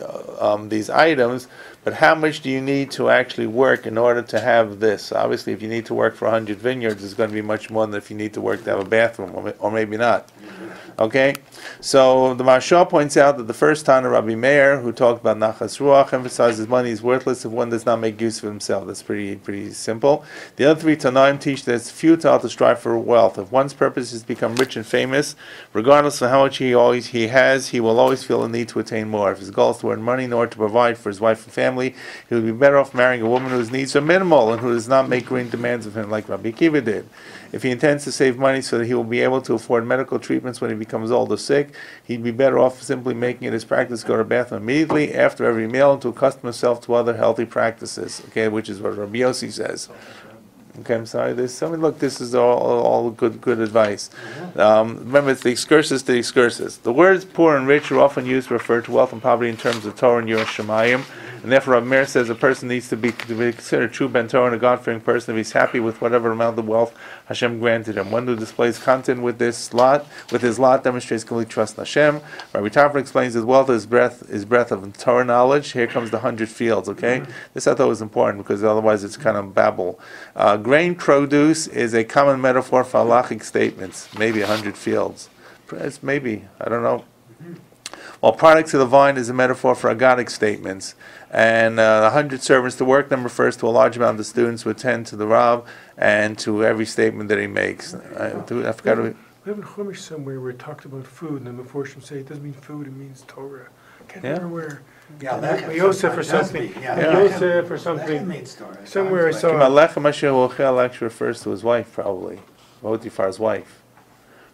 S1: these items, but how much do you need to actually work in order to have this? Obviously, if you need to work for 100 vineyards, it's going to be much more than if you need to work to have a bathroom, or maybe not. Okay? So the Maharsha points out that the first Tana, Rabbi Meir, who talked about Nachas Ruach, emphasizes money is worthless if one does not make use of himself. That's pretty simple. The other three Tanaim teach that it's futile to strive for wealth. If one's purpose is to become rich and famous, regardless of how much he has, he will always feel the need to attain more. If his goal is to earn money in order to provide for his wife and family, he would be better off marrying a woman whose needs are minimal and who does not make great demands of him like Rabbi Akiva did. If he intends to save money so that he will be able to afford medical treatments when he becomes old or sick, he'd be better off simply making it his practice to go to the bathroom immediately after every meal and to accustom himself to other healthy practices. Okay, which is what Rabbi Yossi says. Okay, I'm sorry. Look, this is all good advice. Remember, it's the excursus to the excursus. The words poor and rich are often used to refer to wealth and poverty in terms of Torah and Yiras Shamayim. And therefore, Rabbi Meir says a person needs to be considered a true Ben Torah and a God-fearing person if he's happy with whatever amount of wealth Hashem granted him. One who displays content with his lot demonstrates complete trust in Hashem. Rabbi Tarfon explains that wealth is breadth of Torah knowledge. Here comes the 100 fields. Okay, this I thought was important because otherwise it's kind of babble. Grain produce is a common metaphor for halachic statements. Maybe 100 fields. Maybe, I don't know. While products of the vine is a metaphor for agadic statements, and 100 servants to work them refers to a large amount of students who attend to the Rav and to every statement that he makes. I forgot.
S3: We have a Chumash somewhere where it talked about food, and the Meforshim say it doesn't mean food; it means Torah. I can't remember where.
S2: Yeah,
S3: Yosef or something. Yosef or something. Somewhere I saw.
S1: Lechem Asher Ochel actually refers to his wife, probably Potifar's wife.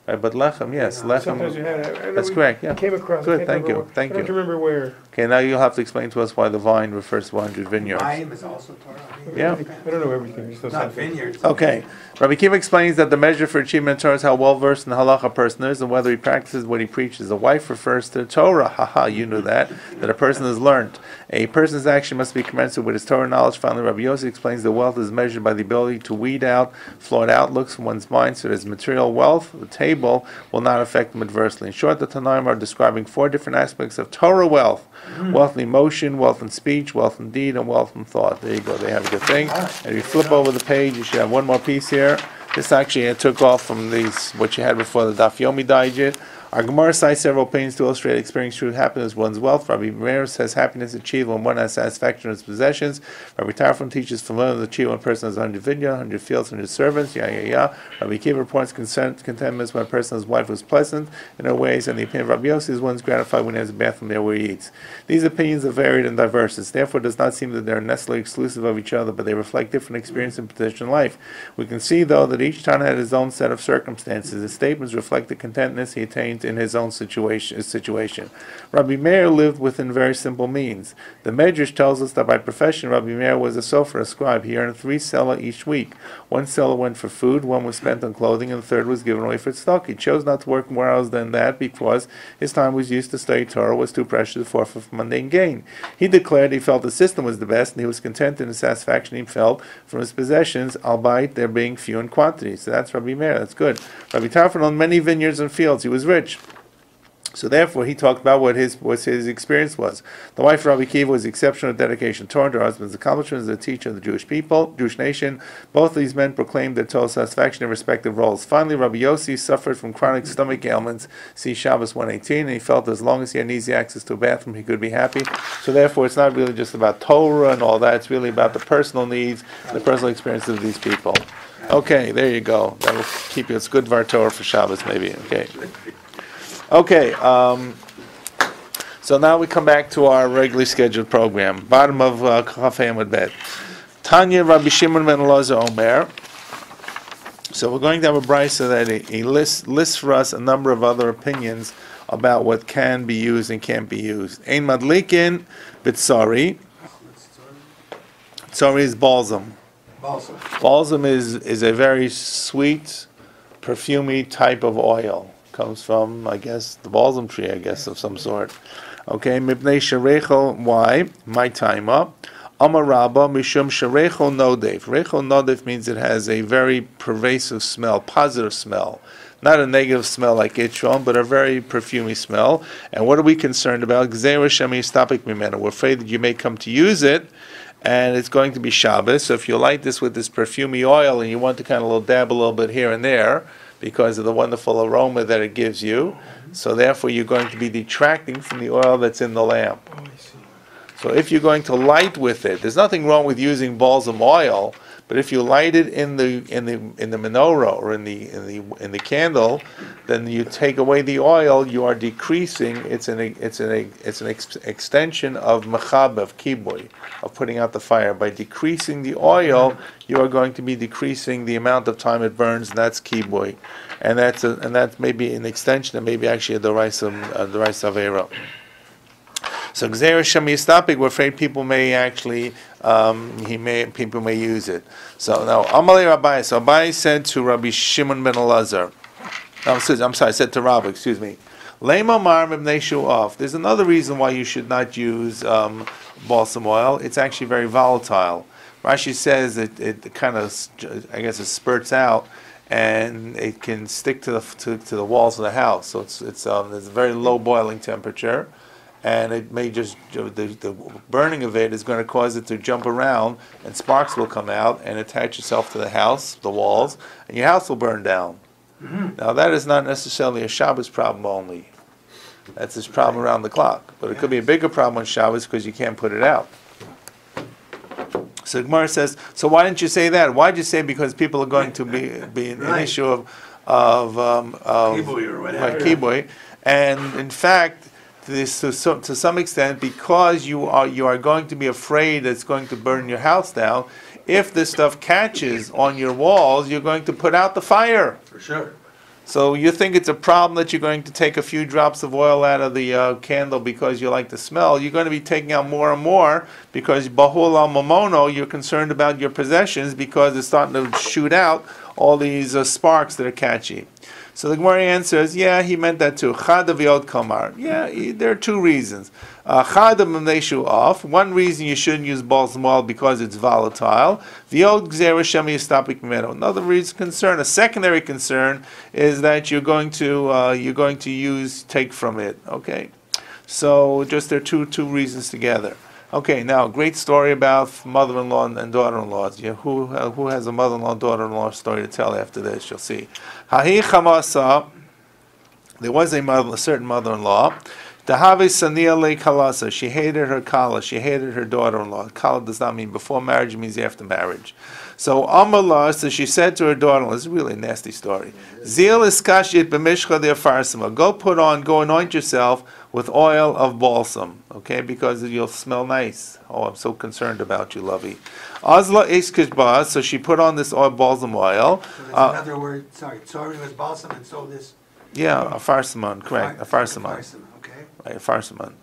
S1: Right, but lechem, yes, lechem.
S3: Sometimes you had it.
S1: That's correct. Yeah.
S3: Came across.
S1: Good. Thank you.
S3: I don't remember where.
S1: Okay, now you'll have to explain to us why the vine refers to 100 vineyards.
S2: Vine is also Torah.
S1: Yeah.
S3: I don't know everything. Just
S2: Not
S3: something.
S2: vineyards.
S1: Okay. Rabbi Akiva explains that the measure for achievement in Torah is how well versed in the halacha a person is and whether he practices what he preaches. A wife refers to Torah. Haha, you knew that a person has learned. A person's action must be commensurate with his Torah knowledge. Finally, Rabbi Yossi explains that wealth is measured by the ability to weed out flawed outlooks from one's mind, so that his material wealth, the table, will not affect him adversely. In short, the Tanaim are describing 4 different aspects of Torah wealth. Wealth in emotion, wealth in speech, wealth in deed, and wealth in thought. There you go. They have a good thing. And if you flip over the page, you should have one more piece here. This actually I took off from what you had before the Daf Yomi Daijit. Our Gemara cites several opinions to illustrate experiencing true happiness one's wealth. Rabbi Meir says happiness achieved when one has satisfaction in his possessions. Rabbi Tarfon teaches from one achieved when a person has 100 vineyards, 100 fields, 100 servants. Rabbi Akiva reports contentment when a person's wife was pleasant in her ways, and the opinion of Rabbi Yossi is one's gratified when he has a bathroom there where he eats. These opinions are varied and diverse. It therefore does not seem that they are necessarily exclusive of each other, but they reflect different experience and position in life. We can see, though, that each Tana had his own set of circumstances. His statements reflect the contentness he attained in his own situation. Rabbi Meir lived within very simple means. The Medrash tells us that by profession, Rabbi Meir was a sofer, a scribe. He earned 3 selah each week. 1 selah went for food, 1 was spent on clothing, and the 3rd was given away for tzedakah. He chose not to work more hours than that because his time was used to study Torah, was too precious to forfeit for mundane gain. He declared he felt the system was the best, and he was content in the satisfaction he felt from his possessions, albeit there being few in quantity. So that's Rabbi Meir. That's good. Rabbi Tarfon owned many vineyards and fields. He was rich. So therefore, he talked about what his experience was. The wife of Rabbi Akiva was exceptional dedication to Torah, her husband's accomplishments as a teacher of the Jewish people, Jewish nation. Both these men proclaimed their total satisfaction in respective roles. Finally, Rabbi Yossi suffered from chronic stomach ailments, see Shabbos 118, and he felt as long as he had easy access to a bathroom, he could be happy. So therefore, it's not really just about Torah and all that, it's really about the personal needs, the personal experiences of these people. Okay, there you go. That will keep you, it's good Var Torah for Shabbos maybe, okay. Okay, so now we come back to our regularly scheduled program. Bottom of Chafei Amud Bet. Tanya Rabbi Shimon ben Elazar Omer. So we're going to have a brisa that he lists for us a number of other opinions about what can be used and can't be used. Ein madlikin b'tzari. Sorry is balsam.
S2: Balsam.
S1: Balsam is a very sweet, perfumey type of oil. Comes from, I guess, the balsam tree, I guess, of some sort. Okay, mipnei sharecho, why? My time up. Amar Rabba, mishum sharecho nodef. Recho nodef means it has a very pervasive smell, positive smell. Not a negative smell like itchon, but a very perfumey smell. And what are we concerned about? Gzeira shemi stapik mimena. We're afraid that you may come to use it, and it's going to be Shabbos. So if you light this with this perfumey oil, and you want to kind of dab a little bit here and there, because of the wonderful aroma that it gives you, so therefore you're going to be detracting from the oil that's in the lamp. So if you're going to light with it, there's nothing wrong with using balsam oil, but if you light it in the menorah or in the candle, then you take away the oil. You are decreasing. It's an extension of mechab, of kibui, of putting out the fire. By decreasing the oil, you are going to be decreasing the amount of time it burns, and that's kibui, and that's maybe an extension, and maybe actually a deraisa avera. So Gzeira Shemi Yistapik, we're afraid people may actually, people may use it. So now, Amalei Rabbi, so Abai said to Rabbi Shimon ben Elazar, said to Rabbi, excuse me, Leimo Mar Mibnei Shu'af. There's another reason why you should not use balsam oil. It's actually very volatile. Rashi says it kind of, I guess it spurts out, and it can stick to the walls of the house. So there's a very low boiling temperature. And it may just, the burning of it is going to cause it to jump around, and sparks will come out and attach itself to the house, the walls, and your house will burn down. Mm-hmm. Now that is not necessarily a Shabbos problem only. That's this problem around the clock. But it could be a bigger problem on Shabbos because you can't put it out. So Gemara says, so why didn't you say that? Why did you say because people are going to be an issue of
S2: kibui or whatever.
S1: Kibui. And in fact, this to some extent, because you are going to be afraid that it's going to burn your house down. If this stuff catches on your walls, you're going to put out the fire.
S2: For sure.
S1: So you think it's a problem that you're going to take a few drops of oil out of the candle because you like the smell. You're going to be taking out more and more because bahul al mamono, you're concerned about your possessions because it's starting to shoot out all these sparks that are catchy. So the Gemara answers, yeah, he meant that too. Chad v'yod kamar. Yeah, there are two reasons. Chad m'neishu off. One reason you shouldn't use balsam oil because it's volatile. V'yod gzeira shemi yistapik mimeno. Another reason concern, a secondary concern, is that you're going to take from it. Okay, so just there are two reasons together. Okay, now great story about mother-in-law and daughter-in-law. Yeah, who has a mother-in-law and daughter-in-law story to tell after this? You'll see. Hahi chamasa. There was a certain mother-in-law. Tahave sania le kalasa. She hated her kala. She hated her daughter-in-law. Kala does not mean before marriage; it means after marriage. So Amala, so she said to her daughter-in-law, this is really a nasty story. Zil iskashit b'mishcha de'afarsima. Go anoint yourself with oil of balsam, okay, because you'll smell nice. Oh, I'm so concerned about you, lovey. Azla iskishba, so she put on this balsam oil.
S2: So that's another word, sorry was balsam and so this.
S1: Yeah, a farsiman, correct, a farsiman.
S2: Okay.
S1: Right, a farsiman.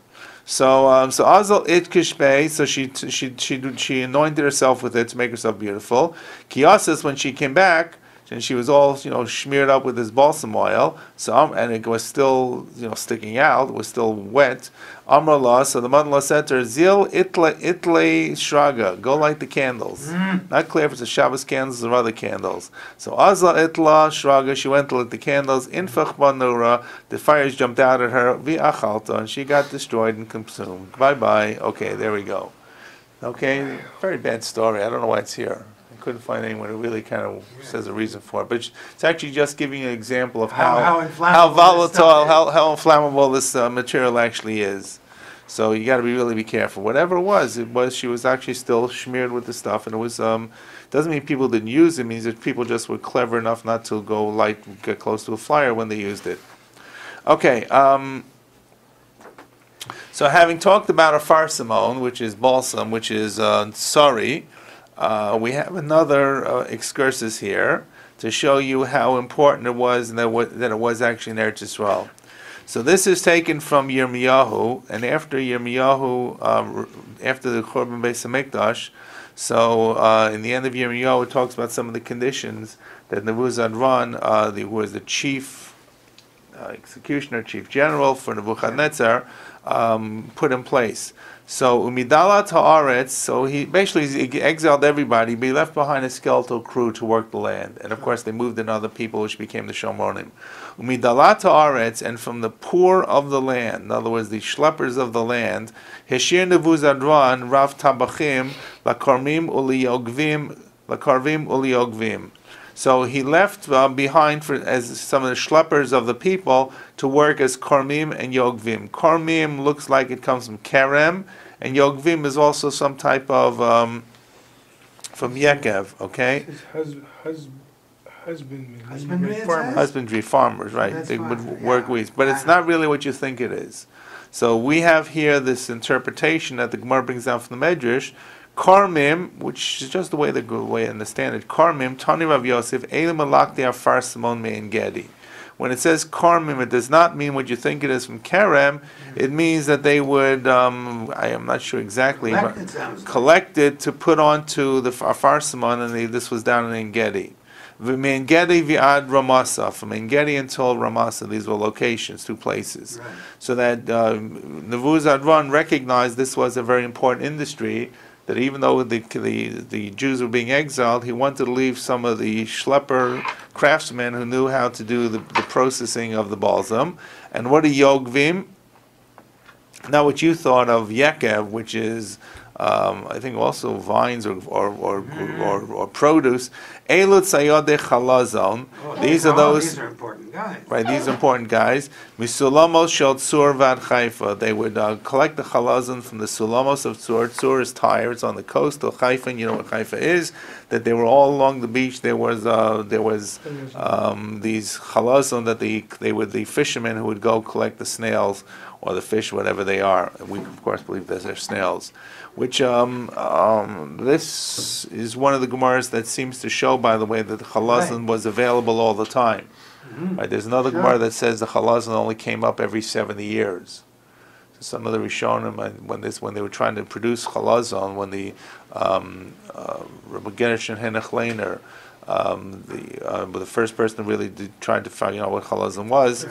S1: So Azal itkishbe, so she anointed herself with it to make herself beautiful. Kiyasis, when she came back, and she was all smeared up with this balsam oil. So and it was still sticking out. It was still wet. Amrullah. So the mother-in-law said to her, "Zil itle shraga. Go light the candles." Not clear if it's a Shabbos candles or other candles. So Azla itla shraga. She went to light the candles. Infach banura. The fires jumped out at her. Vi'achalta, and she got destroyed and consumed. Bye bye. Okay, there we go. Okay, very bad story. I don't know why it's here. Couldn't find anyone who really kind of says a reason for it, but it's actually just giving you an example of how volatile, how inflammable this material actually is. So you got to really be careful. Whatever it was, she was actually still smeared with the stuff, and it was doesn't mean people didn't use it. It means that people just were clever enough not to get close to a fire when they used it. Okay. So having talked about a farsimon, which is balsam, which is sorry. We have another excursus here to show you how important it was and that it was actually in Eretz Yisrael. So this is taken from Yirmiyahu, and after Yirmiyahu, after the Churban Beis HaMikdash, so in the end of Yirmiyahu, it talks about some of the conditions that Nebuzaradan, who was the chief executioner, chief general for Nebuchadnezzar, put in place. So Umidalat Haaretz, so he exiled everybody, but he left behind a skeletal crew to work the land. And of course they moved in other people, which became the Shomonim. Umidalat Haaretz, and from the poor of the land, in other words, the schleppers of the land, Heshir Nebuzaradan, Rav Tabachim, Lakarvim Uliogvim. So he left behind as some of the schleppers of the people to work as karmim and yogvim. Karmim looks like it comes from kerem, and yogvim is also some type of from yekev. Okay. Husbandry, farmers, right? They would work weeds, but it's not really what you think it is. So we have here this interpretation that the Gemara brings down from the Medrash. Karmim, which is just the way I understand it. Karmim, Tani Rav Yosef, Elim Alakti Afar Simon Mein Gedi. When it says karmim, it does not mean what you think it is from kerem. It means that they would, I am not sure exactly, collect it to put onto the Afar Simon, and this was down in En Gedi. V'Mein Gedi v'ad Ramasa, from En Gedi until Ramasa, these were locations, 2 places. Right. So that Nebuzaradan recognized this was a very important industry, that even though the Jews were being exiled, he wanted to leave some of the schlepper craftsmen who knew how to do the processing of the balsam. And what are yogvim? Now what you thought of yekev, which is I think also vines or produce. Elut sayode chalazon. These are those.
S2: These are important guys.
S1: Right, these are important guys. Misulamos shel tzur vad Haifa. They would collect the chalazon from the sulamos of tzur. Tzur is Tyre. It's on the coast of Haifa. You know what Haifa is. That they were all along the beach. There was these chalazon that the fishermen who would go collect the snails or the fish, whatever they are. We of course believe that they're snails. Which this is one of the Gemaras that seems to show, by the way, that the chalazon was available all the time. Mm-hmm. Right? There's another Gemara that says the chalazon only came up every 70 years. So some of the Rishonim, when they were trying to produce chalazon, when the Rabbi Gershon Henech Leiner, the first person who really tried to find out what chalazon was,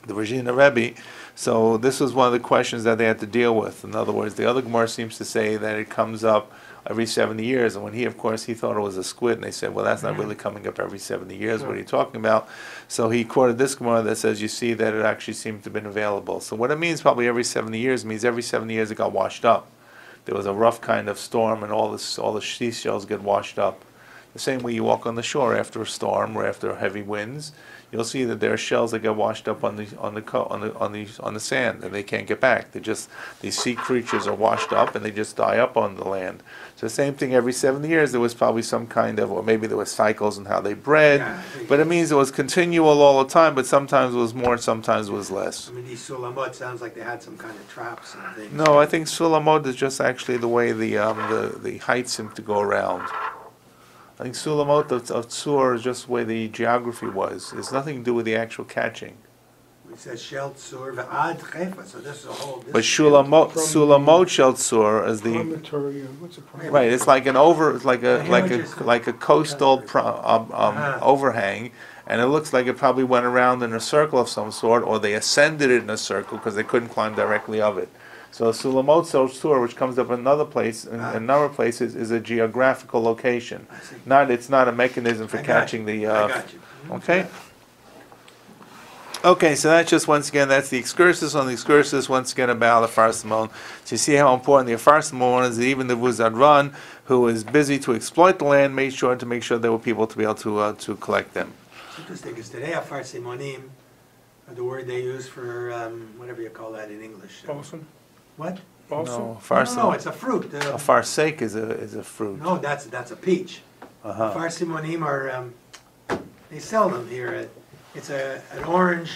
S1: the Virginia Rebbe. So this was one of the questions that they had to deal with. In other words, the other Gemara seems to say that it comes up every 70 years. And when he thought it was a squid, and they said, well, that's not really coming up every 70 years. What are you talking about? So he quoted this Gemara that says, you see that it actually seemed to have been available. So what it means probably every 70 years means every 70 years it got washed up. There was a rough kind of storm, and all the seashells get washed up. The same way you walk on the shore after a storm or after heavy winds, you'll see that there are shells that get washed up on the sand, and they can't get back. These sea creatures are washed up, and they just die up on the land. So the same thing every 70 years. There was probably some kind of, or maybe there were cycles in how they bred, but it means it was continual all the time. But sometimes it was more, sometimes it was less.
S2: I mean, these sulamot sounds like they had some kind of traps and things.
S1: No, I think sulamot is just actually the way the heights seem to go around. I think Sulamot of Tzur is just the way the geography was. It's nothing to do with the actual catching.
S2: It says Shel Tzur V'ad Chefa, so this is a whole...
S1: But Sulamot Shel Tzur is the... Right, it's like an like a coastal overhang, and it looks like it probably went around in a circle of some sort, or they ascended it in a circle because they couldn't climb directly of it. So Sulamot Shel Tzur, which comes up in another place, is a geographical location. It's not a mechanism for catching the.
S2: I got you.
S1: Okay. Okay, so that's just once again that's the excursus on the excursus once again about the Afar Simon. So you see how important the Afar Simon is. That even the Nebuzaradan, who was busy to exploit the land, made sure there were people to be able to collect them.
S2: Interesting, because today Afar Simonim, the word they use for whatever you call that in English.
S3: Balsam.
S2: What?
S1: No,
S2: no, it's a fruit.
S1: A farsake is a fruit.
S2: No, that's a peach. Afar Simonim are they sell them here. It's an orange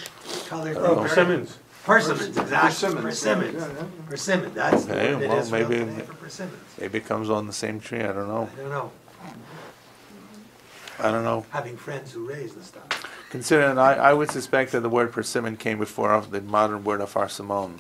S2: colored thing.
S3: Persimmons.
S2: Persimmons, exactly. Persimmons. That's the word it is for persimmons.
S1: Maybe it comes on the same tree. I don't know.
S2: I don't know.
S1: Having
S2: friends who raise the stuff.
S1: Considering, I would suspect that the word persimmon came before the modern word of arsimon.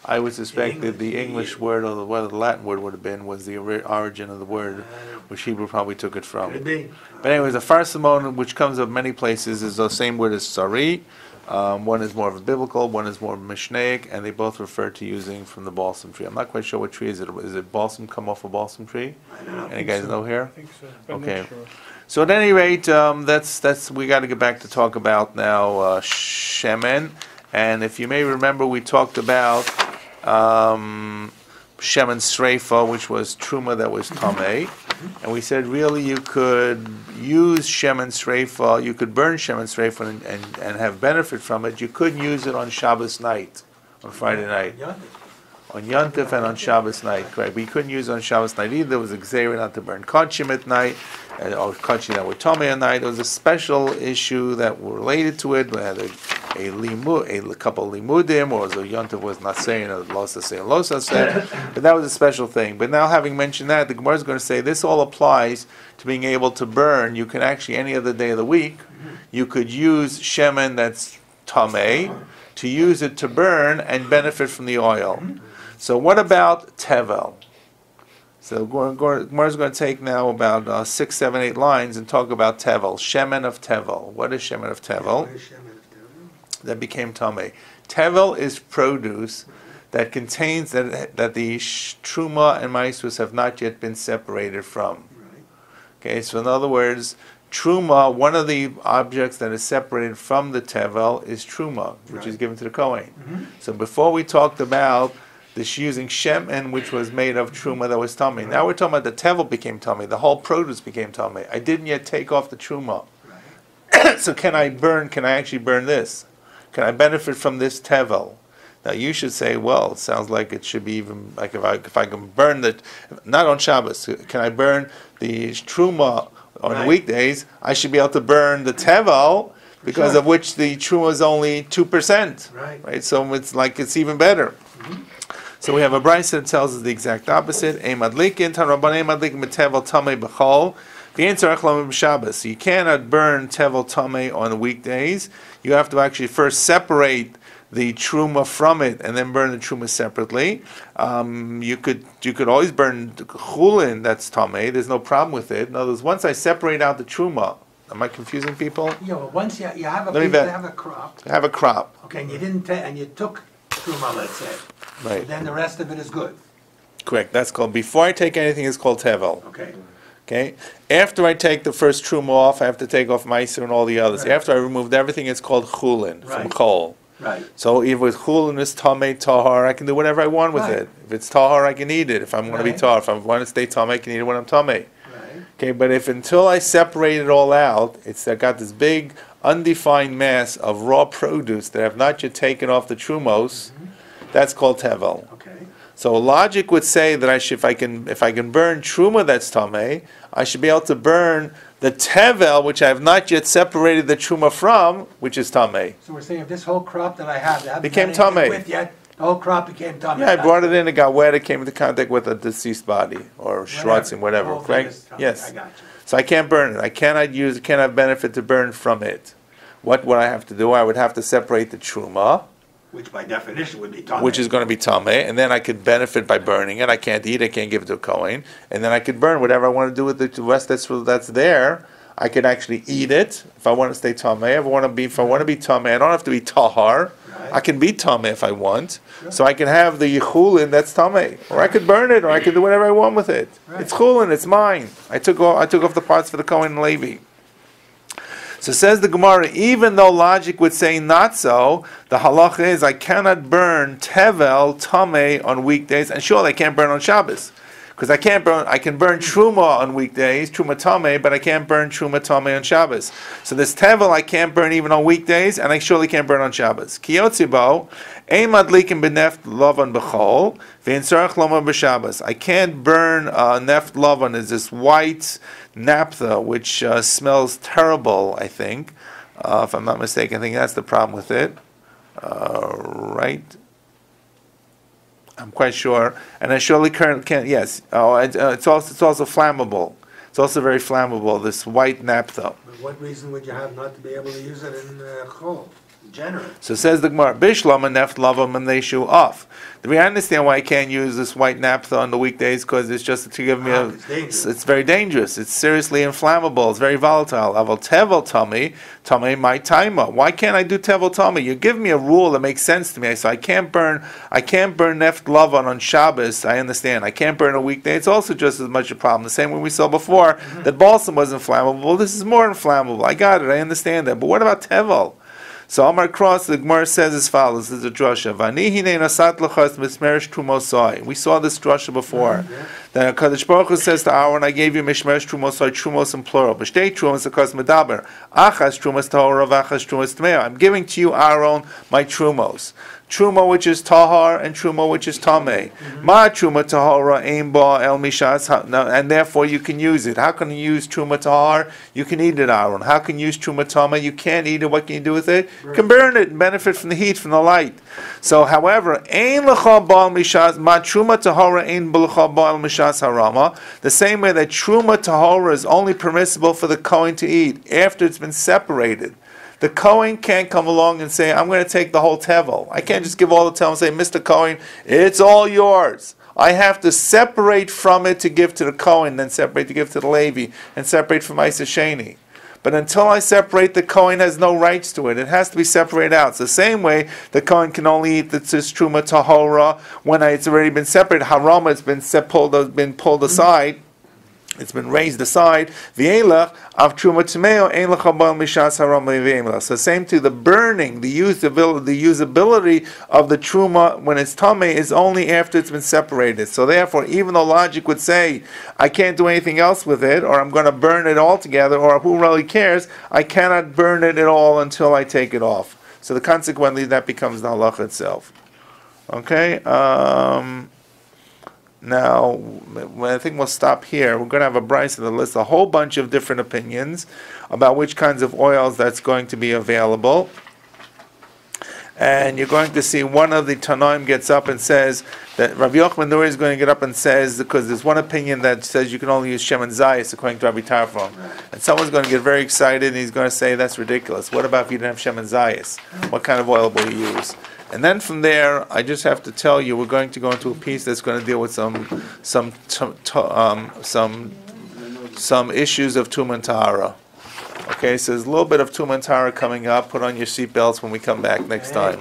S1: I would suspect that the English word or the Latin word would have been was the origin of the word, which Hebrew probably took it from.
S2: Could be.
S1: But anyways, a farsimon, which comes of many places, is the same word as sari. One is more of a biblical, one is more Mishnaic, and they both refer to using from the balsam tree. I'm not quite sure what tree is it. Is it balsam come off a balsam tree?
S2: I don't know.
S1: Any guys know here?
S3: I think so. But I'm
S1: Okay.
S3: not sure.
S1: So at any rate, that's we got to get back to talk about now shemen. And if you may remember, we talked about shemoneh-esrei, which was truma that was tamei, and we said really you could use shemoneh-esrei, you could burn shemoneh-esrei and have benefit from it. You couldn't use it on Shabbos night, on Friday night. On Yontif and on Shabbos night, correct? But you couldn't use it on Shabbos night either. There was a gzeira not to burn kachim at night, or kachim that were tamei at night. There was a special issue that were related to it. We had a couple limudim, or the Yontif was not saying, or losa say, but that was a special thing. But now, having mentioned that, the Gemara is going to say this all applies to being able to burn. You can actually, any other day of the week, you could use shemen that's tamei, to use it to burn and benefit from the oil. So what about tevel? So Gemara is going to take now about 6, 7, 8 lines and talk about tevel, shemen of tevel. What is shemen of tevel? That became tamei. Tevel is produce that contains that the truma and maisrus have not yet been separated from. Okay, so in other words, truma, one of the objects that is separated from the tevel is truma, which is given to the Kohen. So before we talked about this using shemen, which was made of truma that was tamei. Now we're talking about the tevel became tamei. The whole produce became tamei. I didn't yet take off the truma. So can I actually burn this? Can I benefit from this tevel? Now you should say, well, it sounds like it should be even like if I can burn not on Shabbos. Can I burn the truma on weekdays? I should be able to burn the tevel because of which the truma is only 2%. Right. So it's even better. So we have a brayso that tells us the exact opposite. The answer is Shabbos. You cannot burn tevel tamei on weekdays. You have to actually first separate the truma from it and then burn the truma separately. You could always burn chulin that's tamei. There's no problem with it. In other words, once I separate out the truma, am I confusing people?
S2: Yeah, well, once you have a crop.
S1: Have a crop.
S2: Okay, and you didn't and you took truma, let's say.
S1: Right.
S2: Then the rest of it is good.
S1: Correct. That's called, before I take anything, it's called tevel. Okay. After I take the first truma off, I have to take off meiser and all the others. Right. After I removed everything, it's called chulin from chol.
S2: Right.
S1: So if with chulin is tamei tahar, I can do whatever I want with it. If it's tahar, I can eat it. If I'm going to be tahar, if I want to stay tamei, I can eat it when I'm tamei. Okay, but if until I separate it all out, I got this big undefined mass of raw produce that I have not yet taken off the trumos. That's called tevel.
S2: Okay.
S1: So logic would say that if I can burn truma that's tamei, I should be able to burn the tevel, which I have not yet separated the truma from, which is tamei.
S2: So we're saying if this whole crop that I have that
S1: became tamei.
S2: Yet, the whole crop became tamei.
S1: Yeah, I brought it in, it got wet, it came into contact with a deceased body or shrotzim, whatever. Correct? Yes.
S2: I got you.
S1: So I can't burn it. I cannot benefit to burn from it. What would I have to do? I would have to separate the truma,
S2: which by definition would be tamei.
S1: Which is going to be tamei, and then I could benefit by burning it. I can't eat it, I can't give it to a Kohen, and then I could burn whatever I want to do with the rest that's there. I could actually eat it if I want to stay tamei. If I want to be tamei, I don't have to be tahar. Right. I can be tamei if I want. Sure. So I can have the chulin that's tamei, or I could burn it, or I could do whatever I want with it. Right. It's chulin, it's mine. I took off the parts for the Kohen and Levi. So says the Gemara, even though logic would say not so, the halacha is I cannot burn tevel tamei on weekdays, and sure, I can't burn on Shabbos, because I can burn truma on weekdays, truma tamei, but I can't burn truma tamei on Shabbos. So this tevel I can't burn even on weekdays, and I surely can't burn on Shabbos. Kiyotzibo, ein madlikin beneft lavan b'chol, v'intzarach loma b'Shabbos. I can't burn neft lavan, is this white naphtha, which smells terrible, I think. If I'm not mistaken, I think that's the problem with it. Right? I'm quite sure. And I surely can't, yes. It's also flammable. It's also very flammable, this white naphtha.
S2: But what reason would you have not to be able to use it in chol? General.
S1: So it says the Gemara, Bishlam and neft lava maneshu off. Do we understand why I can't use this white naphtha on the weekdays? Because it's just to give me it's very dangerous. It's seriously inflammable. It's very volatile. Aval tevel tummy my timer. Why can't I do tevel tummy? You give me a rule that makes sense to me. So I can't burn neft lava on Shabbos. I understand. I can't burn a weekday. It's also just as much a problem. The same way we saw before that balsam was inflammable. This is more inflammable. I got it. I understand that. But what about tevel? So Amar Cross, the Gemara says as follows, this is a drasha. We saw this drasha before. Then Kadosh Baruch Hu says to Aaron, I gave you mishmeresh trumosai, trumos in plural. B'shtei trumas akas medaber. Achas trumas tahora, v'achas trumas tmea. I'm giving to you, Aaron, my trumos. Truma which is tahar and truma which is tameh. Ma truma tahara aim ba el mishas, and therefore you can use it. How can you use truma tahar? You can eat it, Aaron. How can you use truma tameh? You can't eat it. What can you do with it? You can burn it and benefit from the heat, from the light. So, however, ain lecha ba el mishas, ma truma tahara ain b'lecha ba el mishas harama. The same way that truma tahara is only permissible for the Kohen to eat after it's been separated. The Kohen can't come along and say, I'm going to take the whole tevel. I can't just give all the tevel and say, Mr. Kohen, it's all yours. I have to separate from it to give to the Kohen, then separate to give to the Levi, and separate from Isa Sheni. But until I separate, the Kohen has no rights to it. It has to be separated out. It's the same way the Kohen can only eat the truma tahora when it's already been separated. Harama, it's been pulled aside. It's been raised aside. V'elach av truma tmeo ein lechabal mishas haram v'elach. So same to the burning, the usability of the truma when it's tameh is only after it's been separated. So therefore, even though logic would say I can't do anything else with it, or I'm going to burn it all together, or who really cares? I cannot burn it at all until I take it off. So consequently, that becomes the halacha itself. Okay. Now, I think we'll stop here. We're going to have a brisa that lists a whole bunch of different opinions about which kinds of oils that's going to be available. And you're going to see one of the Tanaim gets up and says that Rabbi Yochanan Nuri is going to get up and says, because there's one opinion that says you can only use shemen zayis according to Rabbi Tarfon. And someone's going to get very excited and he's going to say, that's ridiculous. What about if you didn't have shemen zayis? What kind of oil will you use? And then from there, I just have to tell you, we're going to go into a piece that's going to deal with some issues of Tum and Tahara. Okay, so there's a little bit of Tum and Tahara coming up. Put on your seatbelts when we come back next time.